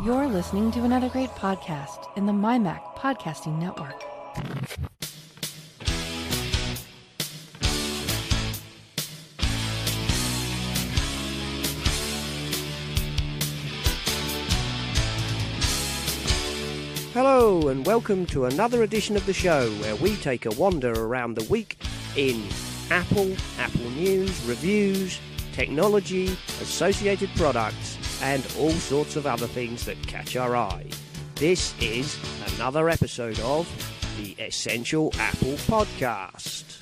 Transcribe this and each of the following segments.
You're listening to another great podcast in the MyMac Podcasting Network. Hello and welcome to another edition of the show where we take a wander around the week in Apple news, reviews, technology, associated products, and all sorts of other things that catch our eye. This is another episode of the Essential Apple Podcast.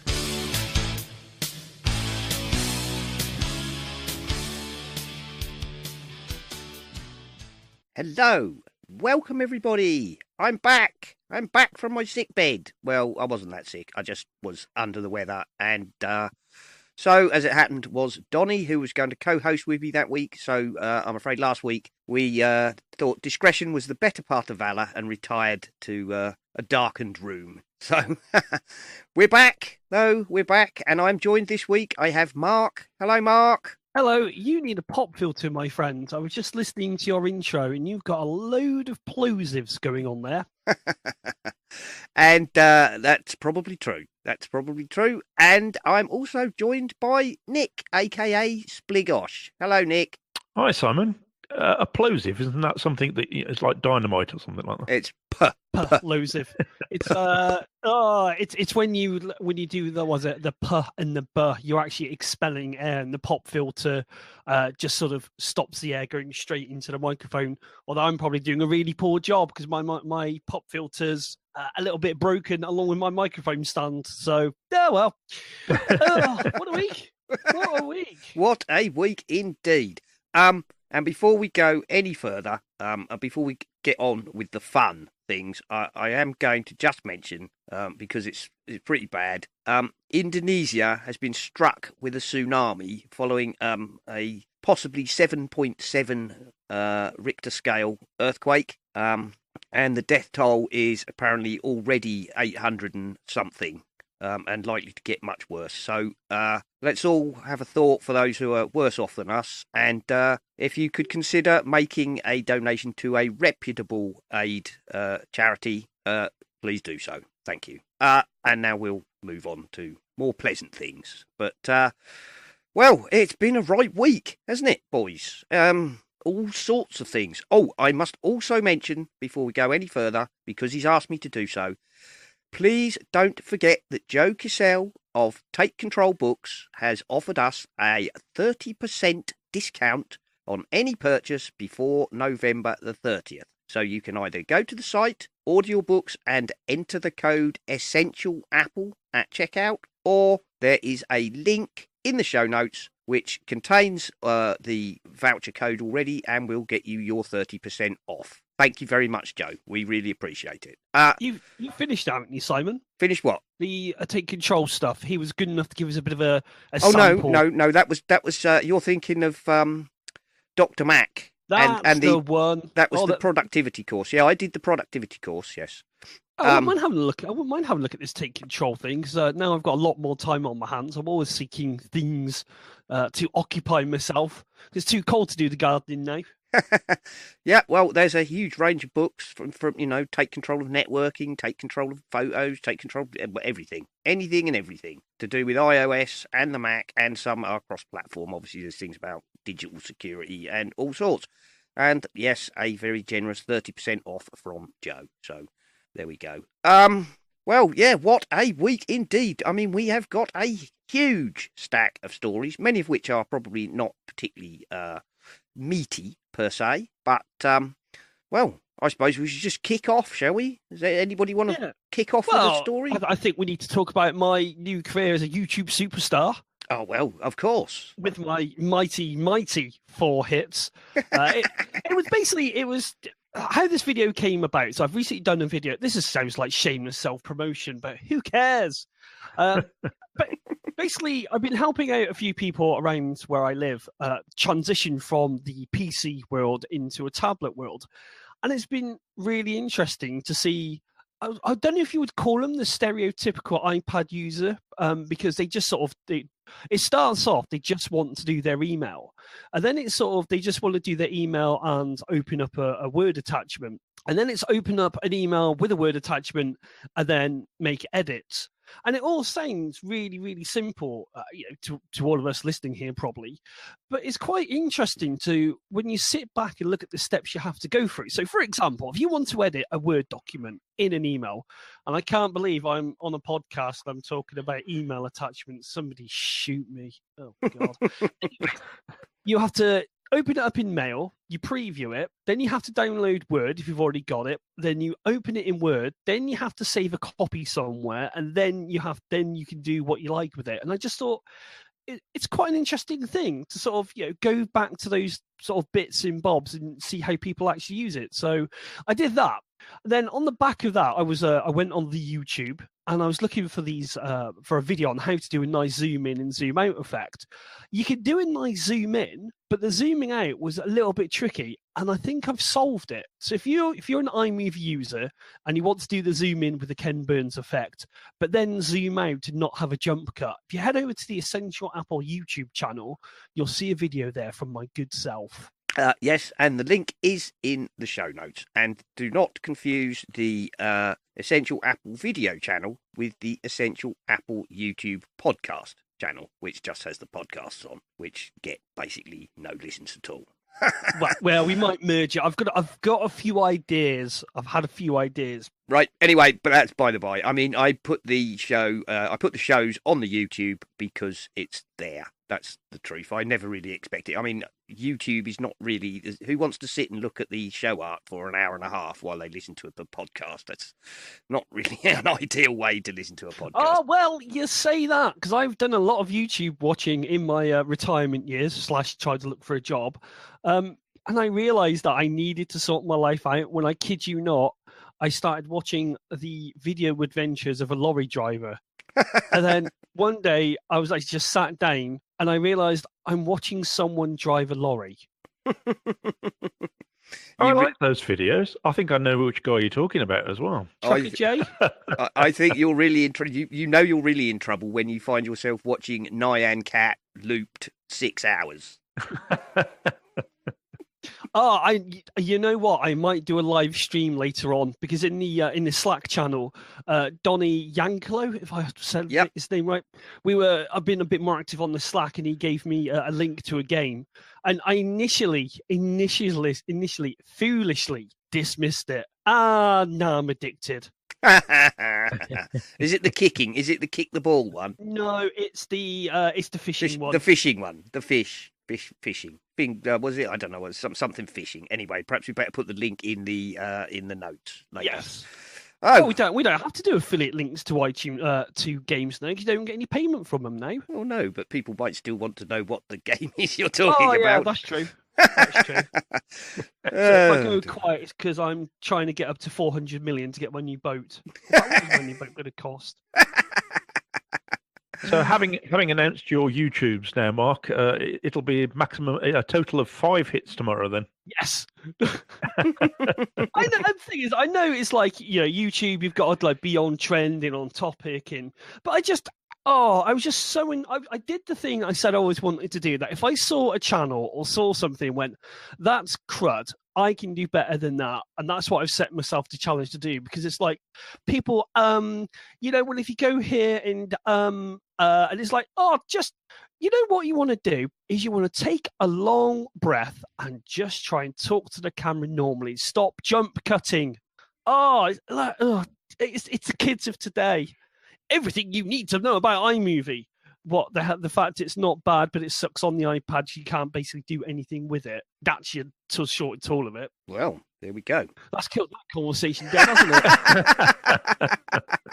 Hello, welcome everybody. I'm back from my sick bed. Well, I wasn't that sick, I just was under the weather, and so, as it happened, was Donny, who was going to co-host with me that week. So, I'm afraid last week we thought discretion was the better part of valour and retired to a darkened room. So, we're back, though. We're back. And I'm joined this week. I have Mark. Hello, Mark. Hello. You need a pop filter, my friend. I was just listening to your intro, and you've got a load of plosives going on there. And that's probably true. And I'm also joined by Nick, a.k.a. Spligosh. Hello, Nick. Hi, Simon. A plosive, isn't that something that is like dynamite or something like that? It's plosive. It's when you do the p and the b, you're actually expelling air, and the pop filter just sort of stops the air going straight into the microphone. Although I'm probably doing a really poor job because my pop filter's a little bit broken along with my microphone stand. So well. What a week! What a week! What a week indeed. And before we go any further, before we get on with the fun things, I am going to just mention, because it's pretty bad, Indonesia has been struck with a tsunami following a possibly 7.7 Richter scale earthquake, and the death toll is apparently already 800 and something. And likely to get much worse. So let's all have a thought for those who are worse off than us. And if you could consider making a donation to a reputable aid charity, please do so. Thank you. And now we'll move on to more pleasant things. But, well, it's been a right week, hasn't it, boys? All sorts of things. Oh, I must also mention, before we go any further, because he's asked me to do so, please don't forget that Joe Kissell of Take Control Books has offered us a 30% discount on any purchase before November the 30th. So you can either go to the site, order your books, and enter the code EssentialApple at checkout, or there is a link in the show notes which contains the voucher code already and will get you your 30% off. Thank you very much, Joe. We really appreciate it. You finished, haven't you, Simon? Finished what? The Take Control stuff. He was good enough to give us a bit of a sample. No. That was you're thinking of Dr. Mac. That's the one. That was the productivity course. Yeah, I did the productivity course. Yes. I wouldn't mind having a look. I wouldn't mind having a look at this Take Control thing, because now I've got a lot more time on my hands. I'm always seeking things to occupy myself. It's too cold to do the gardening now. Yeah, well, there's a huge range of books from take control of networking, take control of photos, take control of everything, anything and everything to do with iOS and the Mac, and some are cross-platform. Obviously, there's things about digital security and all sorts. And yes, a very generous 30% off from Joe. So there we go. Well, yeah, what a week indeed. I mean, we have got a huge stack of stories, many of which are probably not particularly meaty per se, but well, I suppose we should just kick off, shall we? Does anybody want to kick off with a story? I think we need to talk about my new career as a YouTube superstar. Oh, well, of course. With my mighty 4 hits. It was how this video came about. So I've recently done a video. Sounds like shameless self-promotion, but who cares? But basically, I've been helping out a few people around where I live transition from the PC world into a tablet world. And it's been really interesting to see I don't know if you would call them the stereotypical iPad user, because they just sort of it starts off they just want to do their email, and then it's sort of they just want to do their email and open up a Word attachment, and then it's open up an email with a Word attachment and then make edits. And it all sounds really, really simple, to all of us listening here, probably. But it's quite interesting to when you sit back and look at the steps you have to go through. So, for example, if you want to edit a Word document in an email, and I can't believe I'm on a podcast, I'm talking about email attachments. Somebody shoot me. Oh, God. You have to open it up in Mail, you preview it, then you have to download Word if you've already got it, then you open it in Word, then you have to save a copy somewhere, and then you can do what you like with it. And I just thought it's quite an interesting thing to sort of go back to those sort of bits and bobs and see how people actually use it. So I did that. Then on the back of that, I went on the YouTube and I was looking for these for a video on how to do a nice zoom in and zoom out effect. You can do a nice zoom in, but the zooming out was a little bit tricky, and I think I've solved it. So if you're an iMovie user and you want to do the zoom in with the Ken Burns effect, but then zoom out and not have a jump cut, if you head over to the Essential Apple YouTube channel, you'll see a video there from my good self. Yes, and the link is in the show notes. And do not confuse the Essential Apple video channel with the Essential Apple YouTube podcast channel, which just has the podcasts on, which get basically no listens at all. well, we might merge it. I've got a few ideas. I've had a few ideas. Right. Anyway, but that's by the by. I mean, I put the shows on the YouTube because it's there. That's the truth. I never really expect it. I mean, YouTube is not really. Who wants to sit and look at the show art for an hour and a half while they listen to a podcast? That's not really an ideal way to listen to a podcast. Oh, well, you say that because I've done a lot of YouTube watching in my retirement years / tried to look for a job. And I realised that I needed to sort my life out. When I kid you not, I started watching the video adventures of a lorry driver. And then one day I was just sat down and I realised I'm watching someone drive a lorry. I like those videos. I think I know which guy you're talking about as well. Jay? I think you're really in trouble. You're really in trouble when you find yourself watching Nyan Cat looped 6 hours. You know what? I might do a live stream later on because in the Slack channel, Donny Yankelo, if I said his name right, I've been a bit more active on the Slack, and he gave me a link to a game, and I initially foolishly dismissed it. Now I'm addicted. Is it the kicking? Is it the kick the ball one? No, it's the fishing one. The fishing one. The fishing. Was it? I don't know. Something fishing. Anyway, perhaps we better put the link in the notes later. Yes. Oh, we don't have to do affiliate links to iTunes to games now because you don't get any payment from them now. Well, no, but people might still want to know what the game is you're talking about. Yeah, that's true. That's true. So if I go quiet, it's because I'm trying to get up to 400 million to get my new boat. What is my new boat going to cost? So having announced your YouTubes now, Mark, it'll be a total of 5 hits tomorrow then. Yes. I know. The thing is, I know it's like YouTube. You've got to be on trend and on topic, but I was just so I did the thing I said I always wanted to do. That if I saw a channel or saw something and went, that's crud, I can do better than that. And that's what I've set myself to challenge to do, because it's like people, well, if you go here and it's like, just, what you want to do is you want to take a long breath and just try and talk to the camera normally. Stop jump cutting. It's the kids of today. Everything you need to know about iMovie. What the fact it's not bad, but it sucks on the iPad. So you can't basically do anything with it. That's your short and tall of it. Well, there we go. That's killed that conversation down, hasn't it?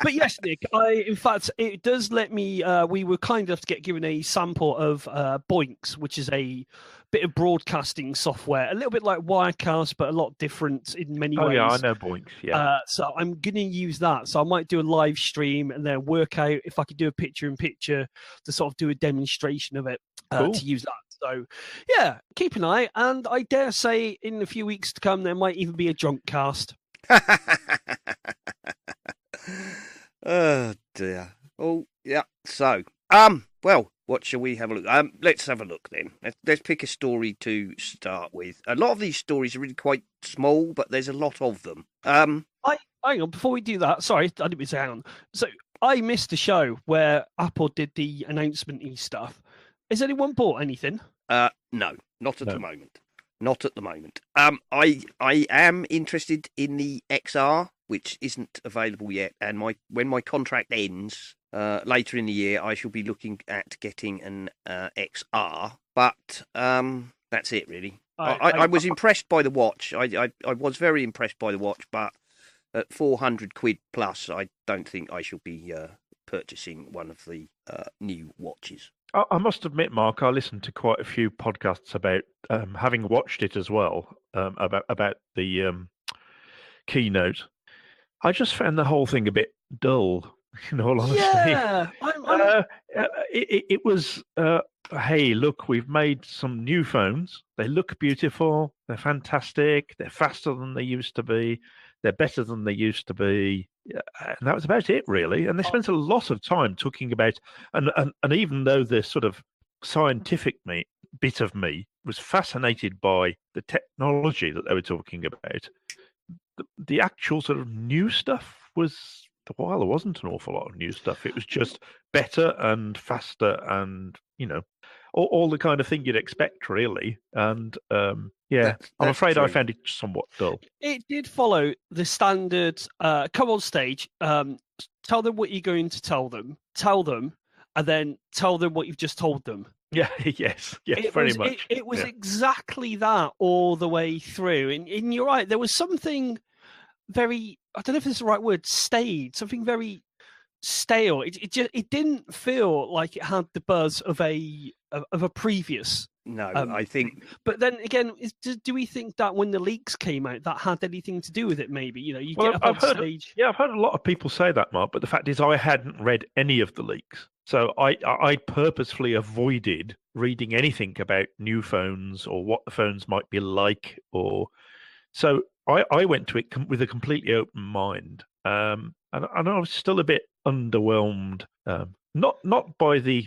But yes, Nick, in fact, it does let me. We were kind enough to get given a sample of Boinks, which is a bit of broadcasting software, a little bit like Wirecast, but a lot different in many ways. Oh yeah, I know Boinks. Yeah. So I'm going to use that. So I might do a live stream and then work out if I could do a picture-in-picture to sort of do a demonstration of it to use that. So yeah, keep an eye, and I dare say in a few weeks to come there might even be a drunk cast. Oh dear. Oh yeah. So well, what shall we have a look? Let's have a look then. Let's pick a story to start with. A lot of these stories are really quite small, but there's a lot of them. Hang on, before we do that, sorry, I didn't mean to say hang on. So I missed the show where Apple did the announcement-y stuff. Has anyone bought anything? No, not at the moment. Not at the moment. I am interested in the XR, which isn't available yet, and when my contract ends later in the year, I shall be looking at getting an XR. But that's it, really. I was impressed by the watch. I was very impressed by the watch, but at £400 plus, I don't think I shall be purchasing one of the new watches. I must admit, Mark, I listened to quite a few podcasts about having watched it as well, about the keynote. I just found the whole thing a bit dull, in all honesty. Yeah, it was, hey, look, we've made some new phones. They look beautiful. They're fantastic. They're faster than they used to be. They're better than they used to be. And that was about it, really. And they spent a lot of time talking about, and even though the sort of scientific bit of me was fascinated by the technology that they were talking about, the actual sort of new stuff was, while there wasn't an awful lot of new stuff, it was just better and faster and, all the kind of thing you'd expect, really. And I'm afraid true. I found it somewhat dull. It did follow the standard come on stage, tell them what you're going to tell them, and then tell them what you've just told them. Yeah, yes, very much. It was exactly that all the way through. And you're right, there was something very, I don't know if it's the right word, staid, something very stale. It didn't feel like it had the buzz of a previous. No, I think. But then again, do we think that when the leaks came out, that had anything to do with it? Maybe get up on stage. I've heard a lot of people say that, Mark. But the fact is, I hadn't read any of the leaks, so I purposefully avoided reading anything about new phones or what the phones might be like, so I went to it with a completely open mind, and I was still a bit underwhelmed, not by the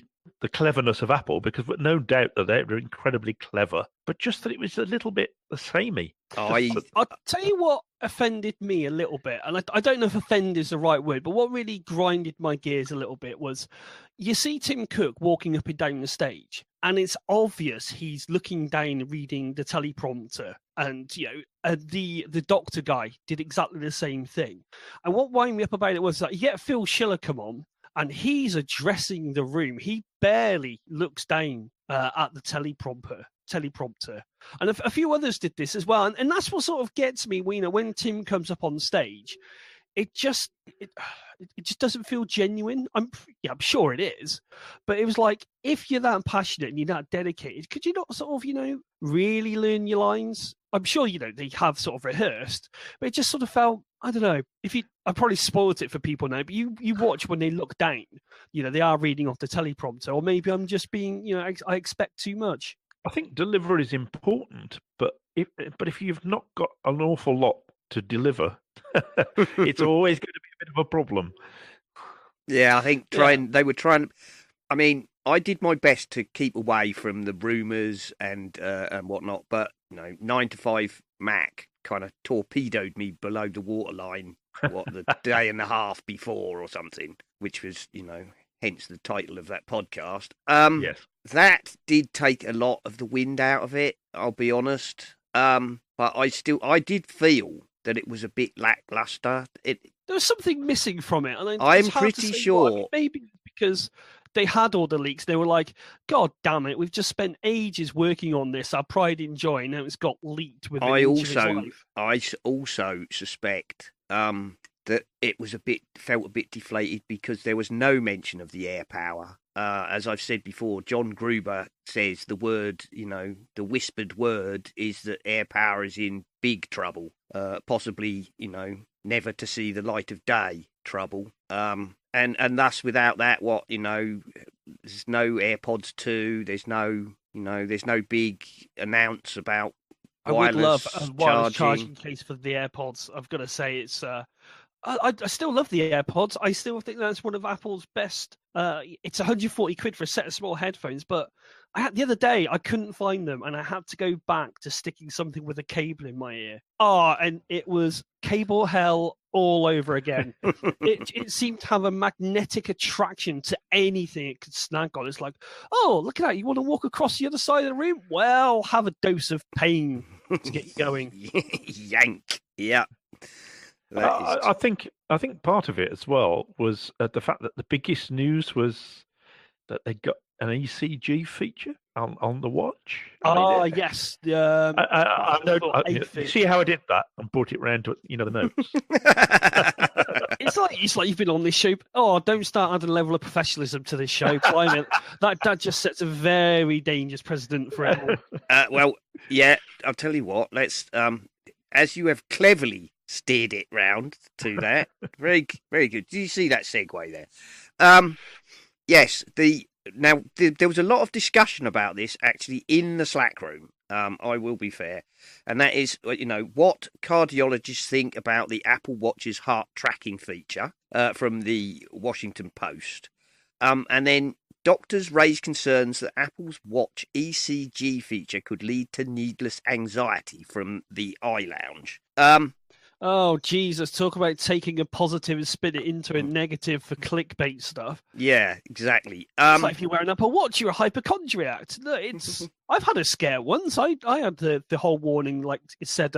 cleverness of Apple, because no doubt that they're incredibly clever, but just that it was a little bit the samey. I'll tell you what offended me a little bit, and I don't know if offend is the right word, but what really grinded my gears a little bit was you see Tim Cook walking up and down the stage, and it's obvious he's looking down, reading the teleprompter, and the doctor guy did exactly the same thing. And what wound me up about it was that you get Phil Schiller come on, and he's addressing the room. He barely looks down at the teleprompter. And a few others did this as well. And that's what sort of gets me, when Tim comes up on stage, it just doesn't feel genuine. I'm sure it is. But it was like, if you're that passionate and you're that dedicated, could you not sort of, really learn your lines? I'm sure, they have sort of rehearsed, but it just sort of felt, I don't know, I probably spoiled it for people now, but you watch when they look down, they are reading off the teleprompter, or maybe I'm just being, I expect too much. I think delivery is important, but if you've not got an awful lot to deliver, it's always going to be a bit of a problem. Yeah, I think they were trying. I mean, I did my best to keep away from the rumours and whatnot, but 9 to 5 Mac kind of torpedoed me below the waterline. The day and a half before or something, which was hence the title of that podcast. Yes, that did take a lot of the wind out of it. I'll be honest. But I did feel that it was a bit lackluster. There was something missing from it, and I'm pretty sure. Maybe because they had all the leaks, they were like, "God damn it, we've just spent ages working on this. Our pride and joy, now it's got leaked with." I also suspect that it was felt a bit deflated because there was no mention of the air power. As I've said before, John Gruber says the word, the whispered word is that air power is in big trouble, possibly, never to see the light of day trouble. And thus without that, there's no AirPods 2, there's no big announce about I would love wireless a wireless charging case for the AirPods. I've got to say, it's I still love the AirPods. I still think that's one of Apple's best. It's 140 quid for a set of small headphones, but the other day I couldn't find them, and I had to go back to sticking something with a cable in my ear. And it was cable hell all over again. It seemed to have a magnetic attraction to anything it could snag on. It's like, oh, look at that! You want to walk across the other side of the room? Well, have a dose of pain to get you going. Yank. Yeah. I think part of it as well was the fact that the biggest news was that they got an ECG feature on the watch. Yes. You see how I did that and brought it round to the notes. It's like you've been on this show. Oh, don't start adding a level of professionalism to this show. Climate that just sets a very dangerous precedent for everyone. Well, yeah, I'll tell you what. Let's as you have cleverly steered it round to that. Very, very good. Did you see that segue there? Yes. There was a lot of discussion about this actually in the Slack room. I will be fair, and that is, what cardiologists think about the Apple Watch's heart tracking feature from the Washington Post, and then doctors raised concerns that Apple's Watch ECG feature could lead to needless anxiety from the iLounge. Oh, Jesus, talk about taking a positive and spin it into a negative for clickbait stuff. Yeah, exactly. It's like if you wear an Apple Watch, you're a hypochondriac. No, I've had a scare once. I had the whole warning, like it said,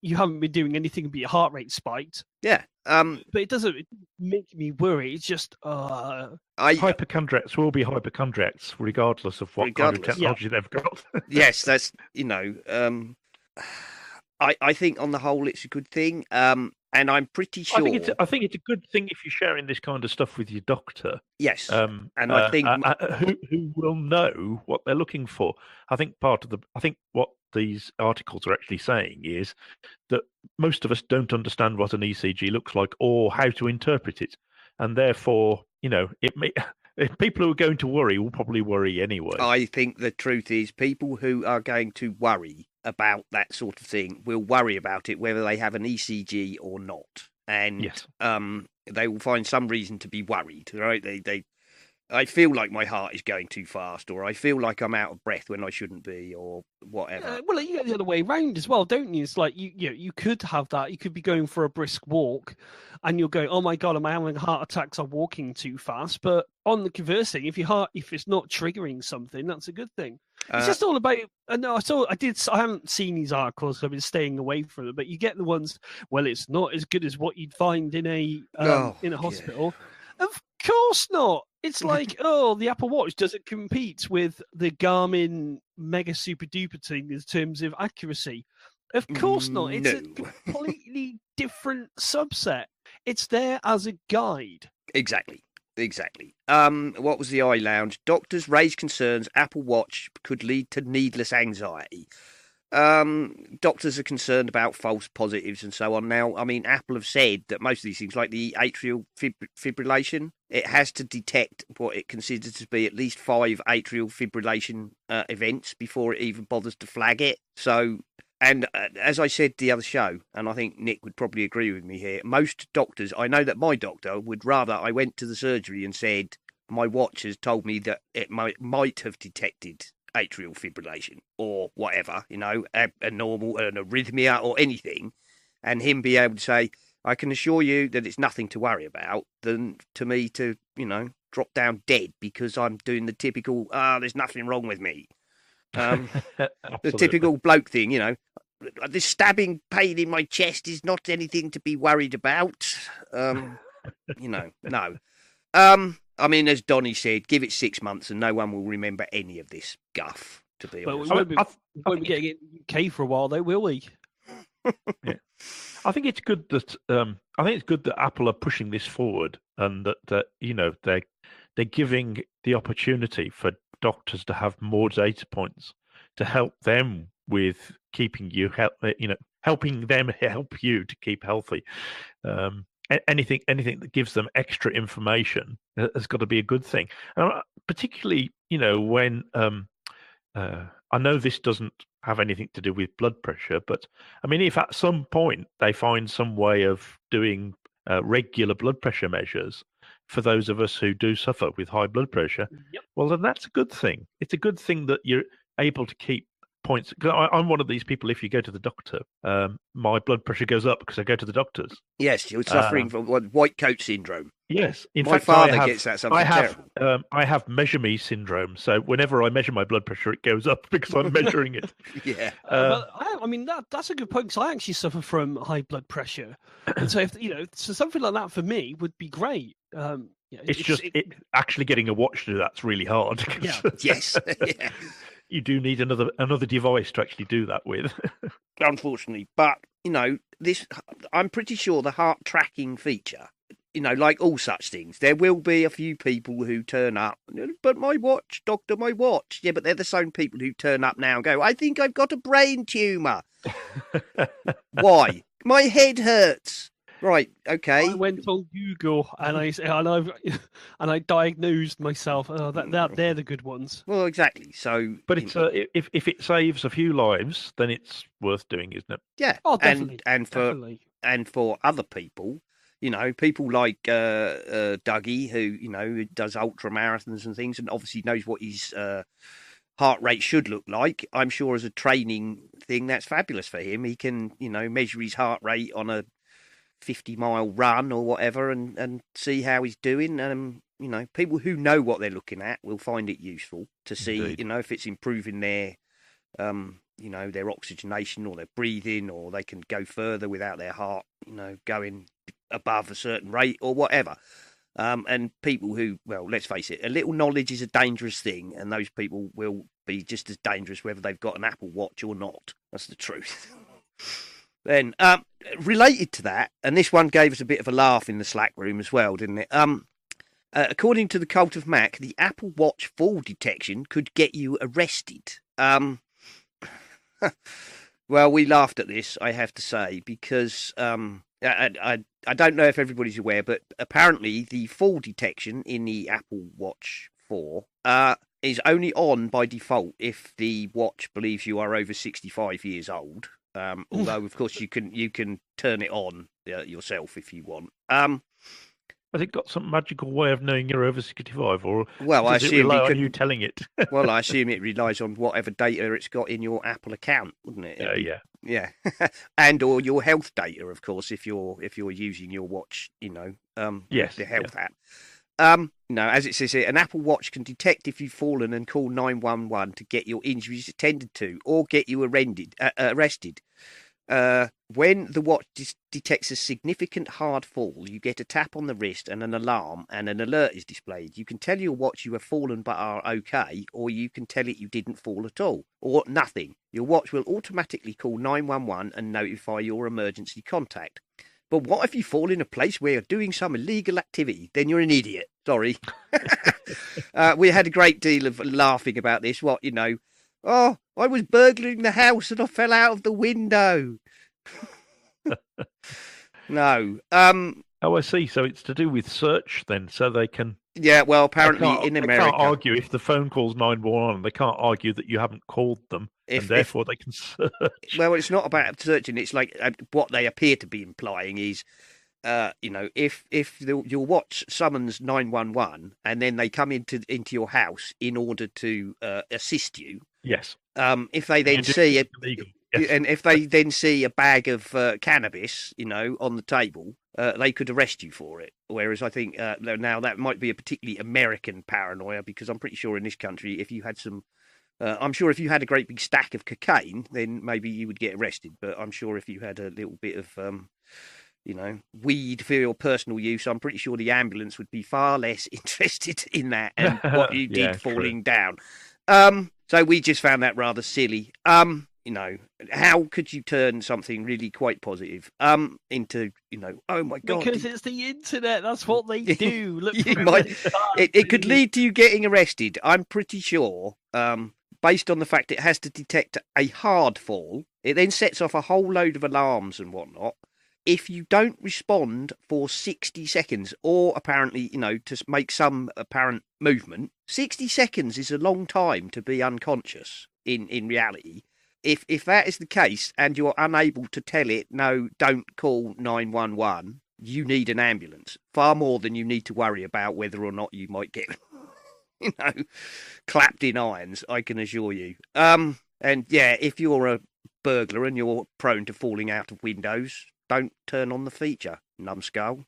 you haven't been doing anything but your heart rate spiked. Yeah. But it doesn't make me worry. It's just... hypochondriacs will be hypochondriacs regardless of what kind of technology they've got. Yes, that's, I think on the whole it's a good thing, and I'm pretty sure. I think it's a good thing if you're sharing this kind of stuff with your doctor. Yes, and I think who will know what they're looking for. I think what these articles are actually saying is that most of us don't understand what an ECG looks like or how to interpret it, and therefore, it may. If people who are going to worry will probably worry anyway. I think the truth is people who are going to worry about that sort of thing will worry about it whether they have an ECG or not. And yes. They will find some reason to be worried, right? I feel like my heart is going too fast, or I feel like I'm out of breath when I shouldn't be, or whatever. Well, you get the other way around as well, don't you? It's like you could have that. You could be going for a brisk walk, and you'll go, "Oh my God, am I having a heart attack? I'm walking too fast." But on the converse thing, if it's not triggering something, that's a good thing. It's just all about. No, I haven't seen these articles. I've been staying away from them. But you get the ones. Well, it's not as good as what you'd find in a hospital. Yeah. Of course not. It's like, the Apple Watch doesn't compete with the Garmin Mega Super Duper thing in terms of accuracy. Of course not. It's a completely different subset. It's there as a guide. Exactly. What was the iLounge? Doctors raised concerns Apple Watch could lead to needless anxiety. Doctors are concerned about false positives and so on. Now, I mean, Apple have said that most of these things, like the atrial fibrillation, it has to detect what it considers to be at least 5 atrial fibrillation events before it even bothers to flag it. So, and as I said the other show, and I think Nick would probably agree with me here, most doctors, I know that my doctor would rather I went to the surgery and said, my watch has told me that it might have detected atrial fibrillation or whatever, a normal, an arrhythmia or anything, and him be able to say, I can assure you that it's nothing to worry about, than to me to, drop down dead because I'm doing the typical, there's nothing wrong with me. The typical bloke thing, this stabbing pain in my chest is not anything to be worried about. No. I mean, as Donny said, give it 6 months and no one will remember any of this guff, to be honest. But we won't be getting it in UK for a while, though, will we? Yeah. I think it's good that Apple are pushing this forward, and that they're giving the opportunity for doctors to have more data points to help them with keeping you helping them help you to keep healthy. Anything that gives them extra information has got to be a good thing, particularly when I know this doesn't have anything to do with blood pressure, but I mean, if at some point they find some way of doing regular blood pressure measures for those of us who do suffer with high blood pressure, Yep. well, then that's a good thing. It's a good thing that you're able to keep points. 'Cause I'm one of these people. If you go to the doctor, my blood pressure goes up because I go to the doctors. Yes, you're suffering from white coat syndrome. Yes, in My fact, father gets that something terrible. I have measure me syndrome. So whenever I measure my blood pressure, it goes up because I'm measuring it. Yeah. But I mean that's a good point, because I actually suffer from high blood pressure, and so if so something like that for me would be great. It's actually getting a watch to do that's really hard. Yeah. Yes. Yeah. You do need another device to actually do that with. Unfortunately, but this, I'm pretty sure the heart tracking feature, like all such things, there will be a few people who turn up, but my watch, doctor, my watch. Yeah, but they're the same people who turn up now and go, I think I've got a brain tumour. Why? My head hurts. Right, okay. I went on Google and I diagnosed myself. Oh, they're the good ones. Well, exactly. So, but it's if it saves a few lives, then it's worth doing, isn't it? Yeah. Oh, definitely. And for other people, people like Dougie, who does ultra marathons and things, and obviously knows what his heart rate should look like. I'm sure as a training thing, that's fabulous for him. He can, measure his heart rate on a 50-mile run or whatever, and see how he's doing. People who know what they're looking at will find it useful to see, Indeed. if it's improving their, their oxygenation or their breathing, or they can go further without their heart, going above a certain rate or whatever. And people who, well, let's face it, a little knowledge is a dangerous thing, and those people will be just as dangerous whether they've got an Apple Watch or not. That's the truth. Then, related to that, and this one gave us a bit of a laugh in the Slack room as well, didn't it? According to the Cult of Mac, the Apple Watch fall detection could get you arrested. Well, we laughed at this, I have to say, because I don't know if everybody's aware, but apparently the fall detection in the Apple Watch 4 is only on by default if the watch believes you are over 65 years old. Although, of course, you can turn it on yourself if you want. Has it got some magical way of knowing you're over 65, or well, does it rely on you telling it? Well, I assume it relies on whatever data it's got in your Apple account, wouldn't it? Yeah. And or your health data, of course, if you're using your watch, yes, the health app. As it says here, an Apple Watch can detect if you've fallen and call 911 to get your injuries attended to or get you arrested. When the watch detects a significant hard fall, you get a tap on the wrist and an alarm, and an alert is displayed. You can tell your watch you have fallen but are okay, or you can tell it you didn't fall at all, or nothing. Your watch will automatically call 911 and notify your emergency contact. But what if you fall in a place where you're doing some illegal activity? Then you're an idiot. Sorry. We had a great deal of laughing about this. Oh, I was burglaring the house and I fell out of the window. No. Oh, I see. So it's to do with search then, so they can... Yeah, well, apparently in America... They can't argue if the phone calls 911. They can't argue that you haven't called them, and therefore they can search. Well, it's not about searching. It's like what they appear to be implying is, if your watch summons 911 and then they come into your house in order to assist you. Yes. If they then see it, yes. And if they then see a bag of cannabis, on the table, they could arrest you for it. Whereas I think now that might be a particularly American paranoia, because I'm pretty sure in this country, if you had some, I'm sure if you had a great big stack of cocaine, then maybe you would get arrested. But I'm sure if you had a little bit of, weed for your personal use, I'm pretty sure the ambulance would be far less interested in that and what you did falling down. So we just found that rather silly. How could you turn something really quite positive into, oh my God. Because it's the internet. That's what they do. Look, it could lead to you getting arrested. I'm pretty sure, based on the fact it has to detect a hard fall. It then sets off a whole load of alarms and whatnot. if you don't respond for 60 seconds, or apparently, to make some apparent movement, 60 seconds is a long time to be unconscious in reality. If that is the case and you're unable to tell it, no, don't call 911, you need an ambulance. Far more than you need to worry about whether or not you might get, clapped in irons, I can assure you. And yeah, if you're a burglar and you're prone to falling out of windows, don't turn on the feature, numbskull.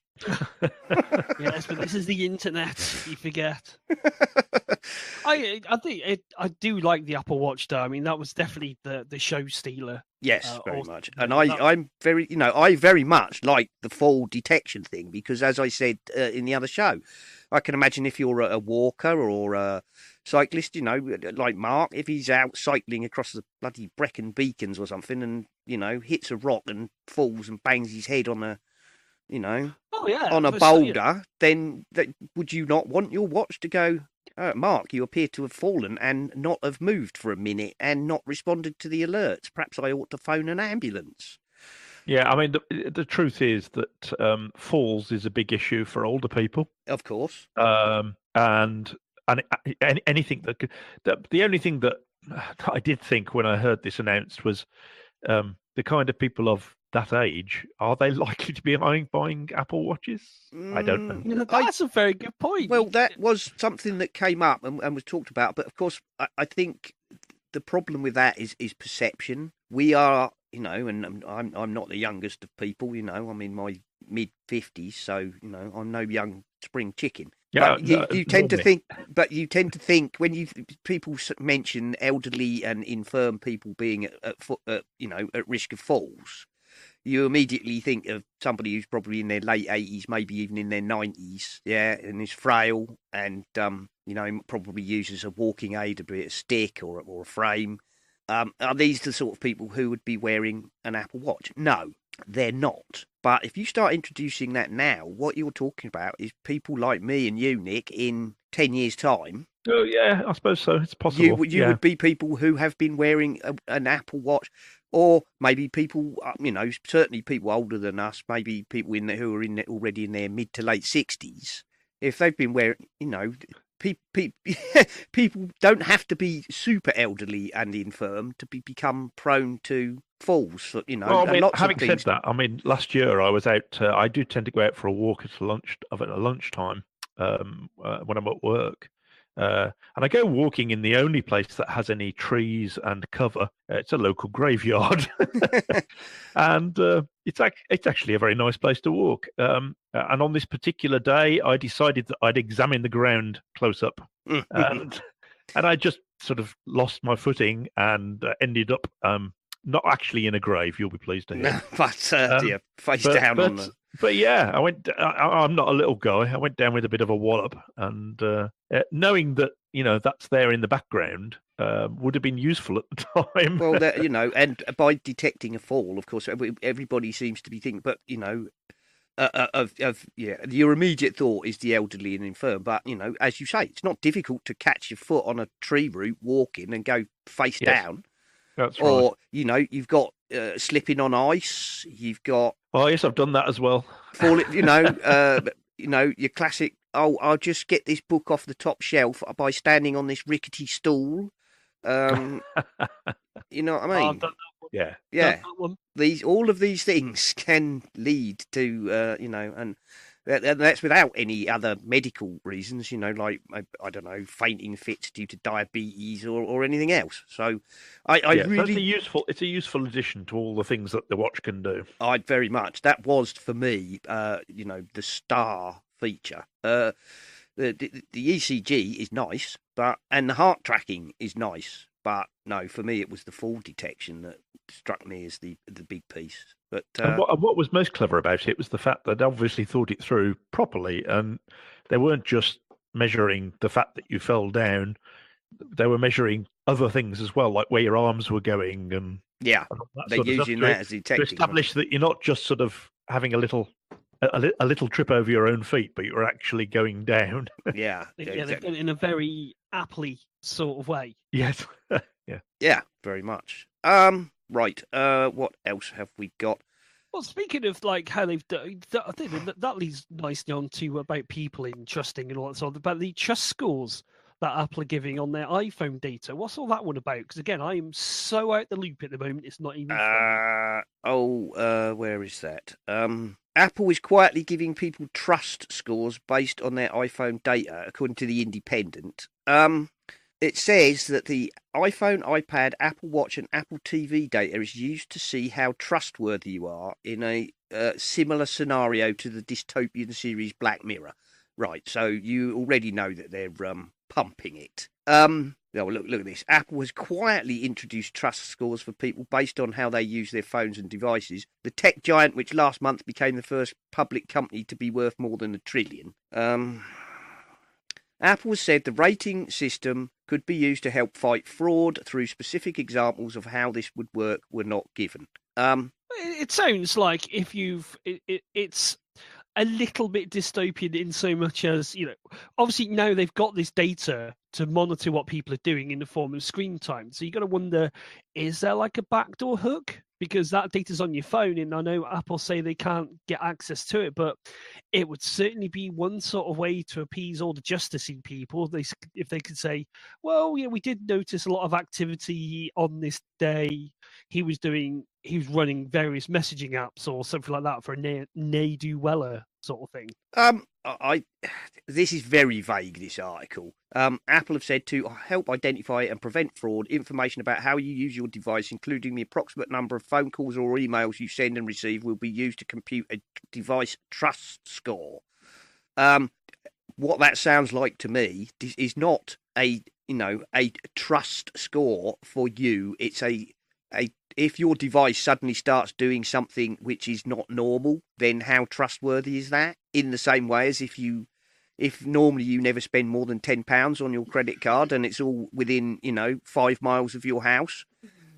Yes, but this is the internet. You forget. I think I do like the Apple Watch, though. I mean, that was definitely the show stealer. Yes, very much. And I'm very, I very much like the fall detection thing because, as I said in the other show, I can imagine if you're a walker or a cyclist, like Mark, if he's out cycling across the bloody Brecon Beacons or something and, hits a rock and falls and bangs his head on a, on a boulder, then would you not want your watch to go, Mark, you appear to have fallen and not have moved for a minute and not responded to the alerts. Perhaps I ought to phone an ambulance. Yeah, I mean, the truth is that falls is a big issue for older people. Of course. And anything that the only thing that I did think when I heard this announced was the kind of people of that age, are they likely to be buying Apple Watches? I don't know. That's a very good point. Well, that was something that came up and was talked about. But of course, I think the problem with that is perception. We are, and I'm not the youngest of people. I'm in my mid-50s, so I'm no young spring chicken. Yeah, but you tend to think. But you tend to think when people mention elderly and infirm people being at risk of falls, you immediately think of somebody who's probably in their late 80s, maybe even in their 90s, yeah, and is frail and, probably uses a walking aid, be it a stick or a frame. Are these the sort of people who would be wearing an Apple Watch? No, they're not. But if you start introducing that now, what you're talking about is people like me and you, Nick, in 10 years' time. Oh, yeah, I suppose so. It's possible. You would be people who have been wearing an Apple Watch. Or maybe people, certainly people older than us, maybe people who are already in their mid to late 60s. If they've been wearing, people don't have to be super elderly and infirm to become prone to falls. Well, having said that, I mean, last year I was out. I do tend to go out for a walk at lunchtime when I'm at work. And I go walking in the only place that has any trees and cover. It's a local graveyard, and it's actually a very nice place to walk. And on this particular day, I decided that I'd examine the ground close up, and I just sort of lost my footing and ended up not actually in a grave. You'll be pleased to hear. But face down on the. But yeah, I'm not a little guy. I went down with a bit of a wallop, and knowing that that's there in the background would have been useful at the time. Well, and by detecting a fall, of course, everybody seems to be thinking. But your immediate thought is the elderly and infirm. But as you say, it's not difficult to catch your foot on a tree root walking and go face down. That's right. Or you've got slipping on ice. You've got. Oh yes, I've done that as well. Falling, your classic. Oh, I'll just get this book off the top shelf by standing on this rickety stool. You know what I mean? I've done that one. Yeah. Yeah. That one. All of these things can lead to and that's without any other medical reasons, like I don't know, fainting fits due to diabetes or anything else. So I really it's a useful addition to all the things that the watch can do. I'd very much. That was for me, the star feature. The ECG is nice, and the heart tracking is nice, but no, for me it was the fall detection that struck me as the big piece. But and what was most clever about it was the fact that they obviously thought it through properly, and they weren't just measuring the fact that you fell down; they were measuring other things as well, like where your arms were going, and they're using that as detecting to establish that you're not just sort of having a little trip over your own feet, but you're actually going down. Yeah, they've done it in a very Apple-y sort of way. Yes, yeah, very much. Right. What else have we got? Well, speaking of like how they've done, I think that leads nicely on to about people in trusting and all that sort of about the trust scores that Apple are giving on their iPhone data. What's all that one about? Because again, I am so out the loop at the moment; it's not even funny. Where is that? Apple is quietly giving people trust scores based on their iPhone data, according to The Independent. It says that the iPhone, iPad, Apple Watch, and Apple TV data is used to see how trustworthy you are in a similar scenario to the dystopian series Black Mirror. Right, so you already know that they're pumping it. Look at this. Apple has quietly introduced trust scores for people based on how they use their phones and devices. The tech giant, which last month became the first public company to be worth more than $1 trillion. Apple has said the rating system could be used to help fight fraud through specific examples of how this would work were not given. It sounds like if it's a little bit dystopian in so much as, obviously now they've got this data to monitor what people are doing in the form of screen time. So you got to wonder, is there like a backdoor hook? Because that data's on your phone, and I know Apple say they can't get access to it, but it would certainly be one sort of way to appease all the justicey people. If they could say, well, yeah, we did notice a lot of activity on this day. He was running various messaging apps or something like that for a ne'er-do-weller sort of thing. This is very vague, this article. Apple have said to help identify and prevent fraud, information about how you use your device, including the approximate number of phone calls or emails you send and receive, will be used to compute a device trust score. What that sounds like to me is not a trust score for you. It's if your device suddenly starts doing something which is not normal, then how trustworthy is that? In the same way as if normally you never spend more than £10 on your credit card and it's all within, 5 miles of your house,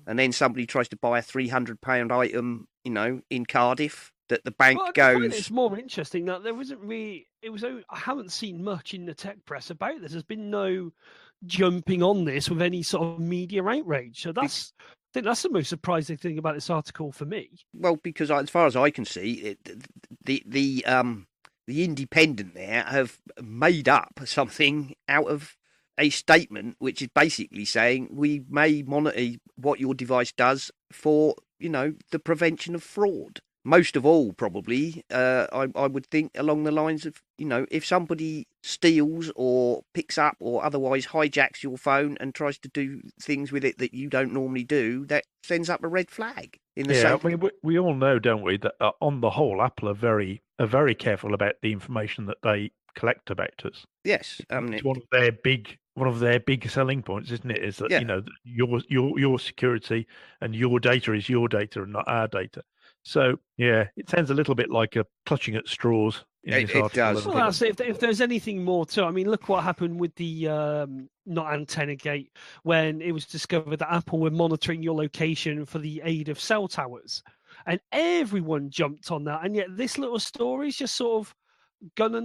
and then somebody tries to buy a £300 item, in Cardiff, that the bank goes... It's more interesting that there wasn't really... I haven't seen much in the tech press about this. There's been no jumping on this with any sort of media outrage. So I think that's the most surprising thing about this article for me. Well, because as far as I can see, the Independent there have made up something out of a statement which is basically saying we may monitor what your device does for, the prevention of fraud. Most of all, probably, I would think along the lines of, if somebody steals or picks up or otherwise hijacks your phone and tries to do things with it that you don't normally do, that sends up a red flag. We all know, don't we, that on the whole, Apple are very careful about the information that they collect about us. Yes, it's one of their big selling points, isn't it? Is that your security and your data is your data and not our data. So yeah, it sounds a little bit like a clutching at straws. It does. Well, that's it. If there's anything more to, I mean, look what happened with the not antenna gate when it was discovered that Apple were monitoring your location for the aid of cell towers, and everyone jumped on that. And yet this little story's just sort of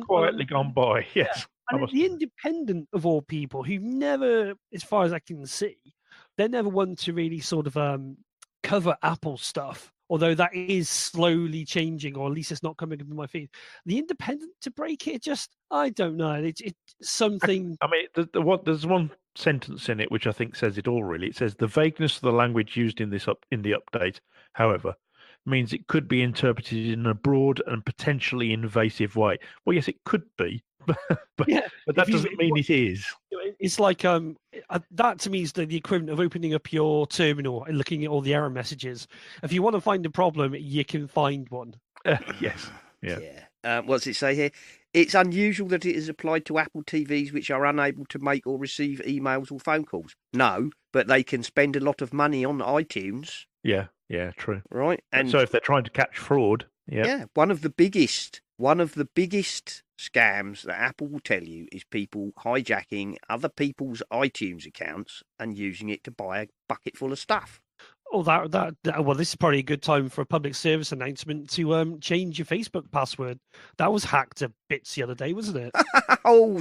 quietly gone by. Yes, yeah. And the Independent of all people, who never, as far as I can see, they're never one to really sort of cover Apple stuff. Although that is slowly changing, or at least it's not coming into my feed. The Independent to break it, I don't know. It's something. I mean, there's one sentence in it which I think says it all. Really, it says the vagueness of the language used in the update, however, means it could be interpreted in a broad and potentially invasive way. Well, yes, it could be, but that doesn't mean it is. It's like that to me is the equivalent of opening up your terminal and looking at all the error messages. If you want to find a problem, you can find one. Yes. Yeah. What's it say here? It's unusual that it is applied to Apple TVs which are unable to make or receive emails or phone calls. No, but they can spend a lot of money on iTunes. Yeah, true. Right, and so if they're trying to catch fraud, one of the biggest scams that Apple will tell you is people hijacking other people's iTunes accounts and using it to buy a bucket full of stuff. Oh, well, this is probably a good time for a public service announcement to change your Facebook password. That was hacked to bits the other day, wasn't it?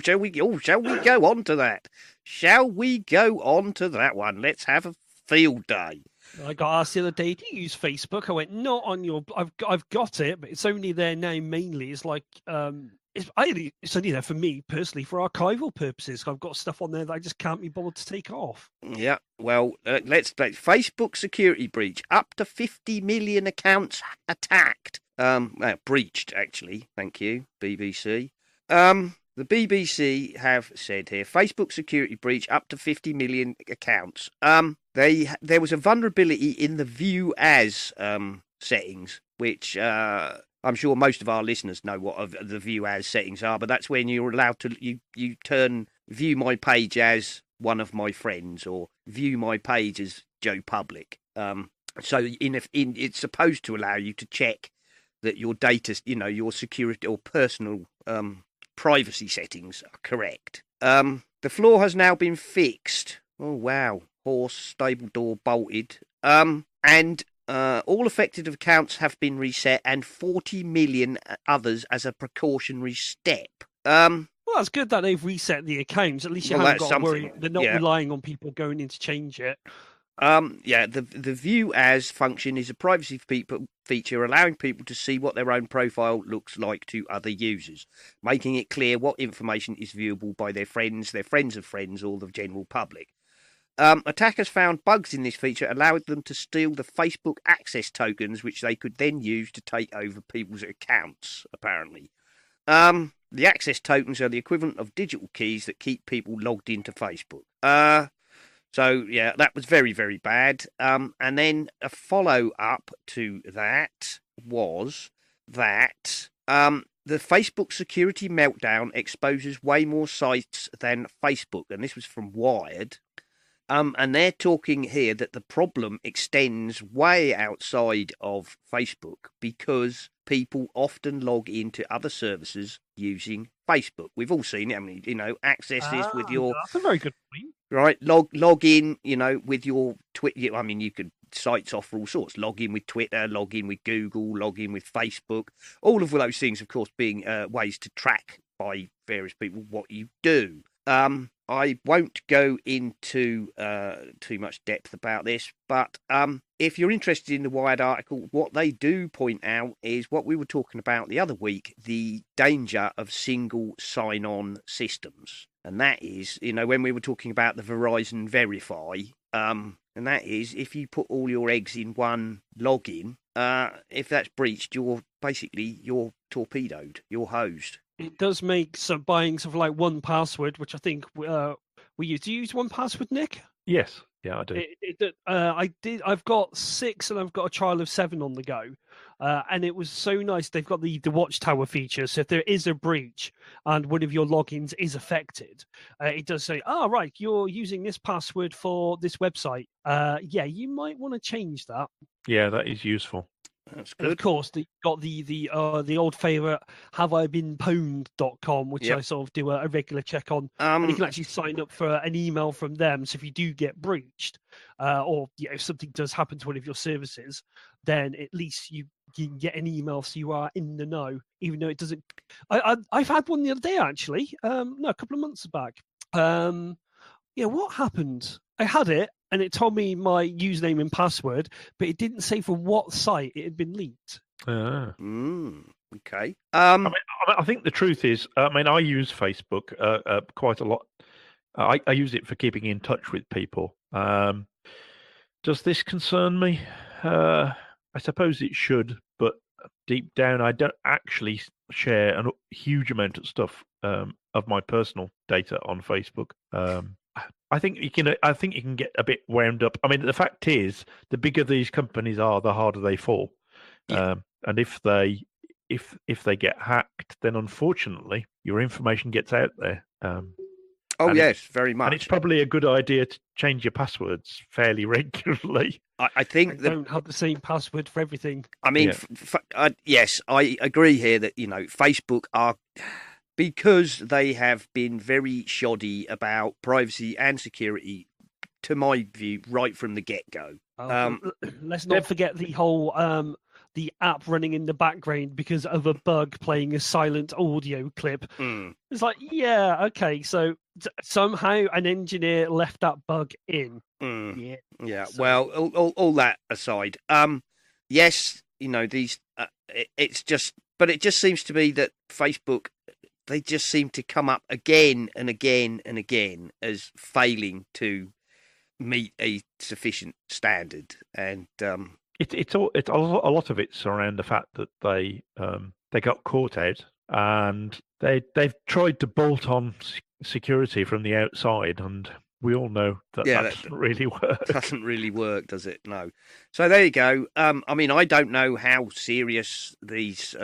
Shall we go on to that? Shall we go on to that one? Let's have a field day. I got asked the other day, do you use Facebook? I went, not on your. I've got it, but it's only there now. Mainly, it's like it's only there for me personally for archival purposes. I've got stuff on there that I just can't be bothered to take off. Yeah, well, let's Facebook security breach. Up to 50 million accounts attacked. Breached, actually. Thank you, BBC. The BBC have said here, Facebook security breach up to 50 million accounts. There was a vulnerability in the view as settings, which I'm sure most of our listeners know what the view as settings are, but that's when you're allowed to you turn view my page as one of my friends or view my page as Joe Public. So it's supposed to allow you to check that your data, your security or personal privacy settings are correct. The flaw has now been fixed. Oh wow! Horse, stable door bolted. And all affected accounts have been reset, and 40 million others as a precautionary step. Well, that's good that they've reset the accounts. At least you haven't got to worry. They're not relying on people going in to change it. The view as function is a privacy feature allowing people to see what their own profile looks like to other users, making it clear what information is viewable by their friends of friends, or the general public. Attackers found bugs in this feature, allowing them to steal the Facebook access tokens, which they could then use to take over people's accounts, apparently. The access tokens are the equivalent of digital keys that keep people logged into Facebook. So, yeah, that was very, very bad. And then a follow-up to that was that the Facebook security meltdown exposes way more sites than Facebook. And this was from Wired. And they're talking here that the problem extends way outside of Facebook because people often log into other services using Facebook. We've all seen it. I mean, access this with your... That's a very good point. Right, log in, with your Twitter. I mean, you could sites offer all sorts. Log in with Twitter, log in with Google, log in with Facebook. All of those things, of course, being ways to track by various people what you do. I won't go into too much depth about this, but if you're interested in the Wired article, what they do point out is what we were talking about the other week, the danger of single sign-on systems. And that is, when we were talking about the Verizon Verify, and that is if you put all your eggs in one login, if that's breached, you're torpedoed, you're hosed. It does make some buying of like 1Password, which I think we use. Do you use 1Password, Nick? Yes. Yeah, I do. I did. I've got 6 and I've got a trial of 7 on the go. And it was so nice. They've got the Watchtower feature. So if there is a breach and one of your logins is affected, it does say, right, you're using this password for this website. Yeah, you might want to change that. Yeah, that is useful. That's good. And of course, they got the old favourite haveibeenpwned.com, which I sort of do a regular check on. And you can actually sign up for an email from them. So if you do get breached, or if something does happen to one of your services, then at least you can get an email so you are in the know, even though it doesn't. I've had one the other day, actually. A couple of months back. What happened? I had it, and it told me my username and password, but it didn't say from what site it had been leaked. Okay. I think the truth is, I use Facebook quite a lot. I use it for keeping in touch with people. Does this concern me? I suppose it should, but deep down, I don't actually share a huge amount of stuff of my personal data on Facebook. I think you can get a bit wound up. I mean, the fact is, the bigger these companies are, the harder they fall. Yeah. And if they get hacked, then unfortunately your information gets out there. Yes, very much. And it's probably a good idea to change your passwords fairly regularly. I think don't have the same password for everything. I mean, yes, I agree here that Facebook are. Because they have been very shoddy about privacy and security, to my view, right from the get-go. Let's not forget the whole the app running in the background because of a bug playing a silent audio clip. It's like, yeah, okay, so somehow an engineer left that bug in. Yeah. So- Well, all that aside, yes, these. It's just, but it just seems to be that Facebook, they just seem to come up again and again and again as failing to meet a sufficient standard, and It's a lot of it's around the fact that they got caught out, and they've tried to bolt on security from the outside, and we all know that doesn't really work. Doesn't really work, does it? No. So there you go. I mean, I don't know how serious these,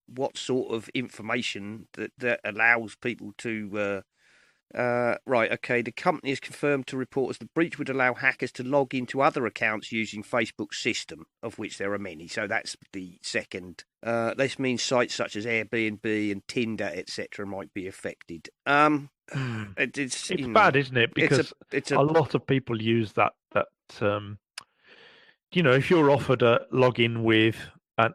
what sort of information that allows people to. Right, okay. The company is confirmed to reporters the breach would allow hackers to log into other accounts using Facebook's system, of which there are many. So that's the second. This means sites such as Airbnb and Tinder, etc., might be affected. It's bad, isn't it? Because a lot of people use that. If you're offered a login with and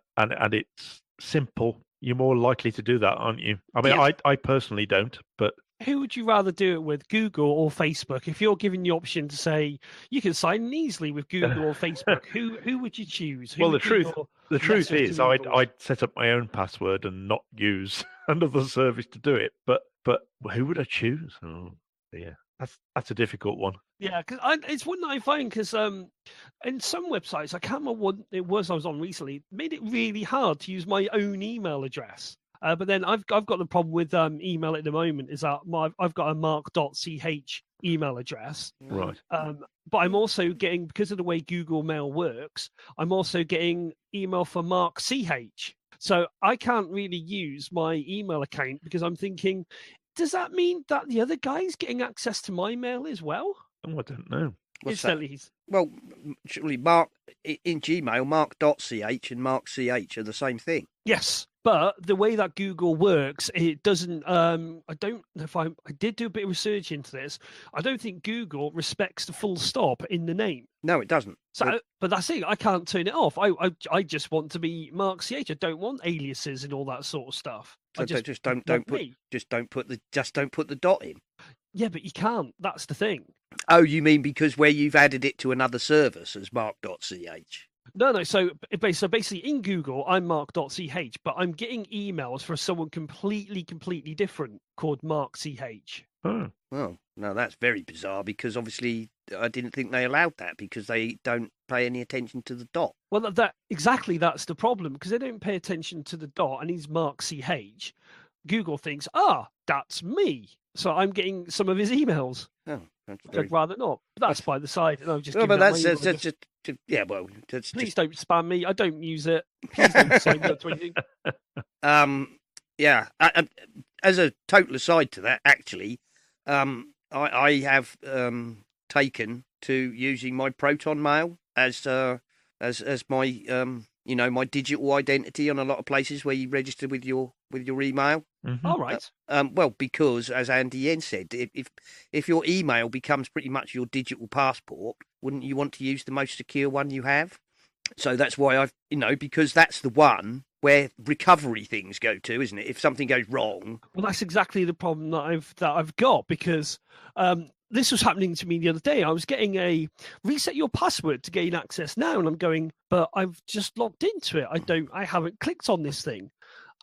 it's simple, you're more likely to do that, aren't you? I mean, I personally don't, but. Who would you rather do it with, Google or Facebook? If you're given the option to say you can sign in easily with Google or Facebook, who would you choose? Well, the truth is, I'd set up my own password and not use another service to do it. But who would I choose? Oh, yeah, that's a difficult one. Yeah, because it's one that I find because in some websites, I can't remember what it was I was on recently, made it really hard to use my own email address. But then I've got the problem with email at the moment is that I've got a mark.ch email address. Right. But I'm also getting, because of the way Google Mail works, I'm also getting email for mark.ch. So I can't really use my email account because I'm thinking, does that mean that the other guy's getting access to my mail as well? Oh, I don't know. What's that? Well, surely Mark in Gmail, mark.ch and mark.ch are the same thing. Yes, but the way that Google works, it doesn't. I don't know if I did do a bit of research into this. I don't think Google respects the full stop in the name. No, it doesn't. So, but that's it. I can't turn it off. I just want to be mark.ch. I don't want aliases and all that sort of stuff. So just don't put the dot in. Yeah, but you can't. That's the thing. Oh, you mean because where you've added it to another service as mark.ch? No. So basically, in Google, I'm mark.ch, but I'm getting emails for someone completely different called mark.ch. Oh. Well, no, that's very bizarre because obviously I didn't think they allowed that because they don't pay any attention to the dot. Well, that's the problem because they don't pay attention to the dot, and he's mark.ch. Google thinks, that's me. So I'm getting some of his emails. Oh, I'd rather not. But that's by the side. And I'm just. No, but that's just yeah. Well, please don't spam me. I don't use it. Please don't sign me up to anything. Yeah. As a total aside to that, actually, I have taken to using my Proton Mail as my my digital identity on a lot of places where you register with your email. Mm-hmm. All right. Well, because as Andy N said, if your email becomes pretty much your digital passport, wouldn't you want to use the most secure one you have? So that's why I've because that's the one where recovery things go to, isn't it? If something goes wrong. Well, that's exactly the problem that I've got because this was happening to me the other day. I was getting a reset your password to gain access now, and I'm going, but I've just logged into it. I haven't clicked on this thing.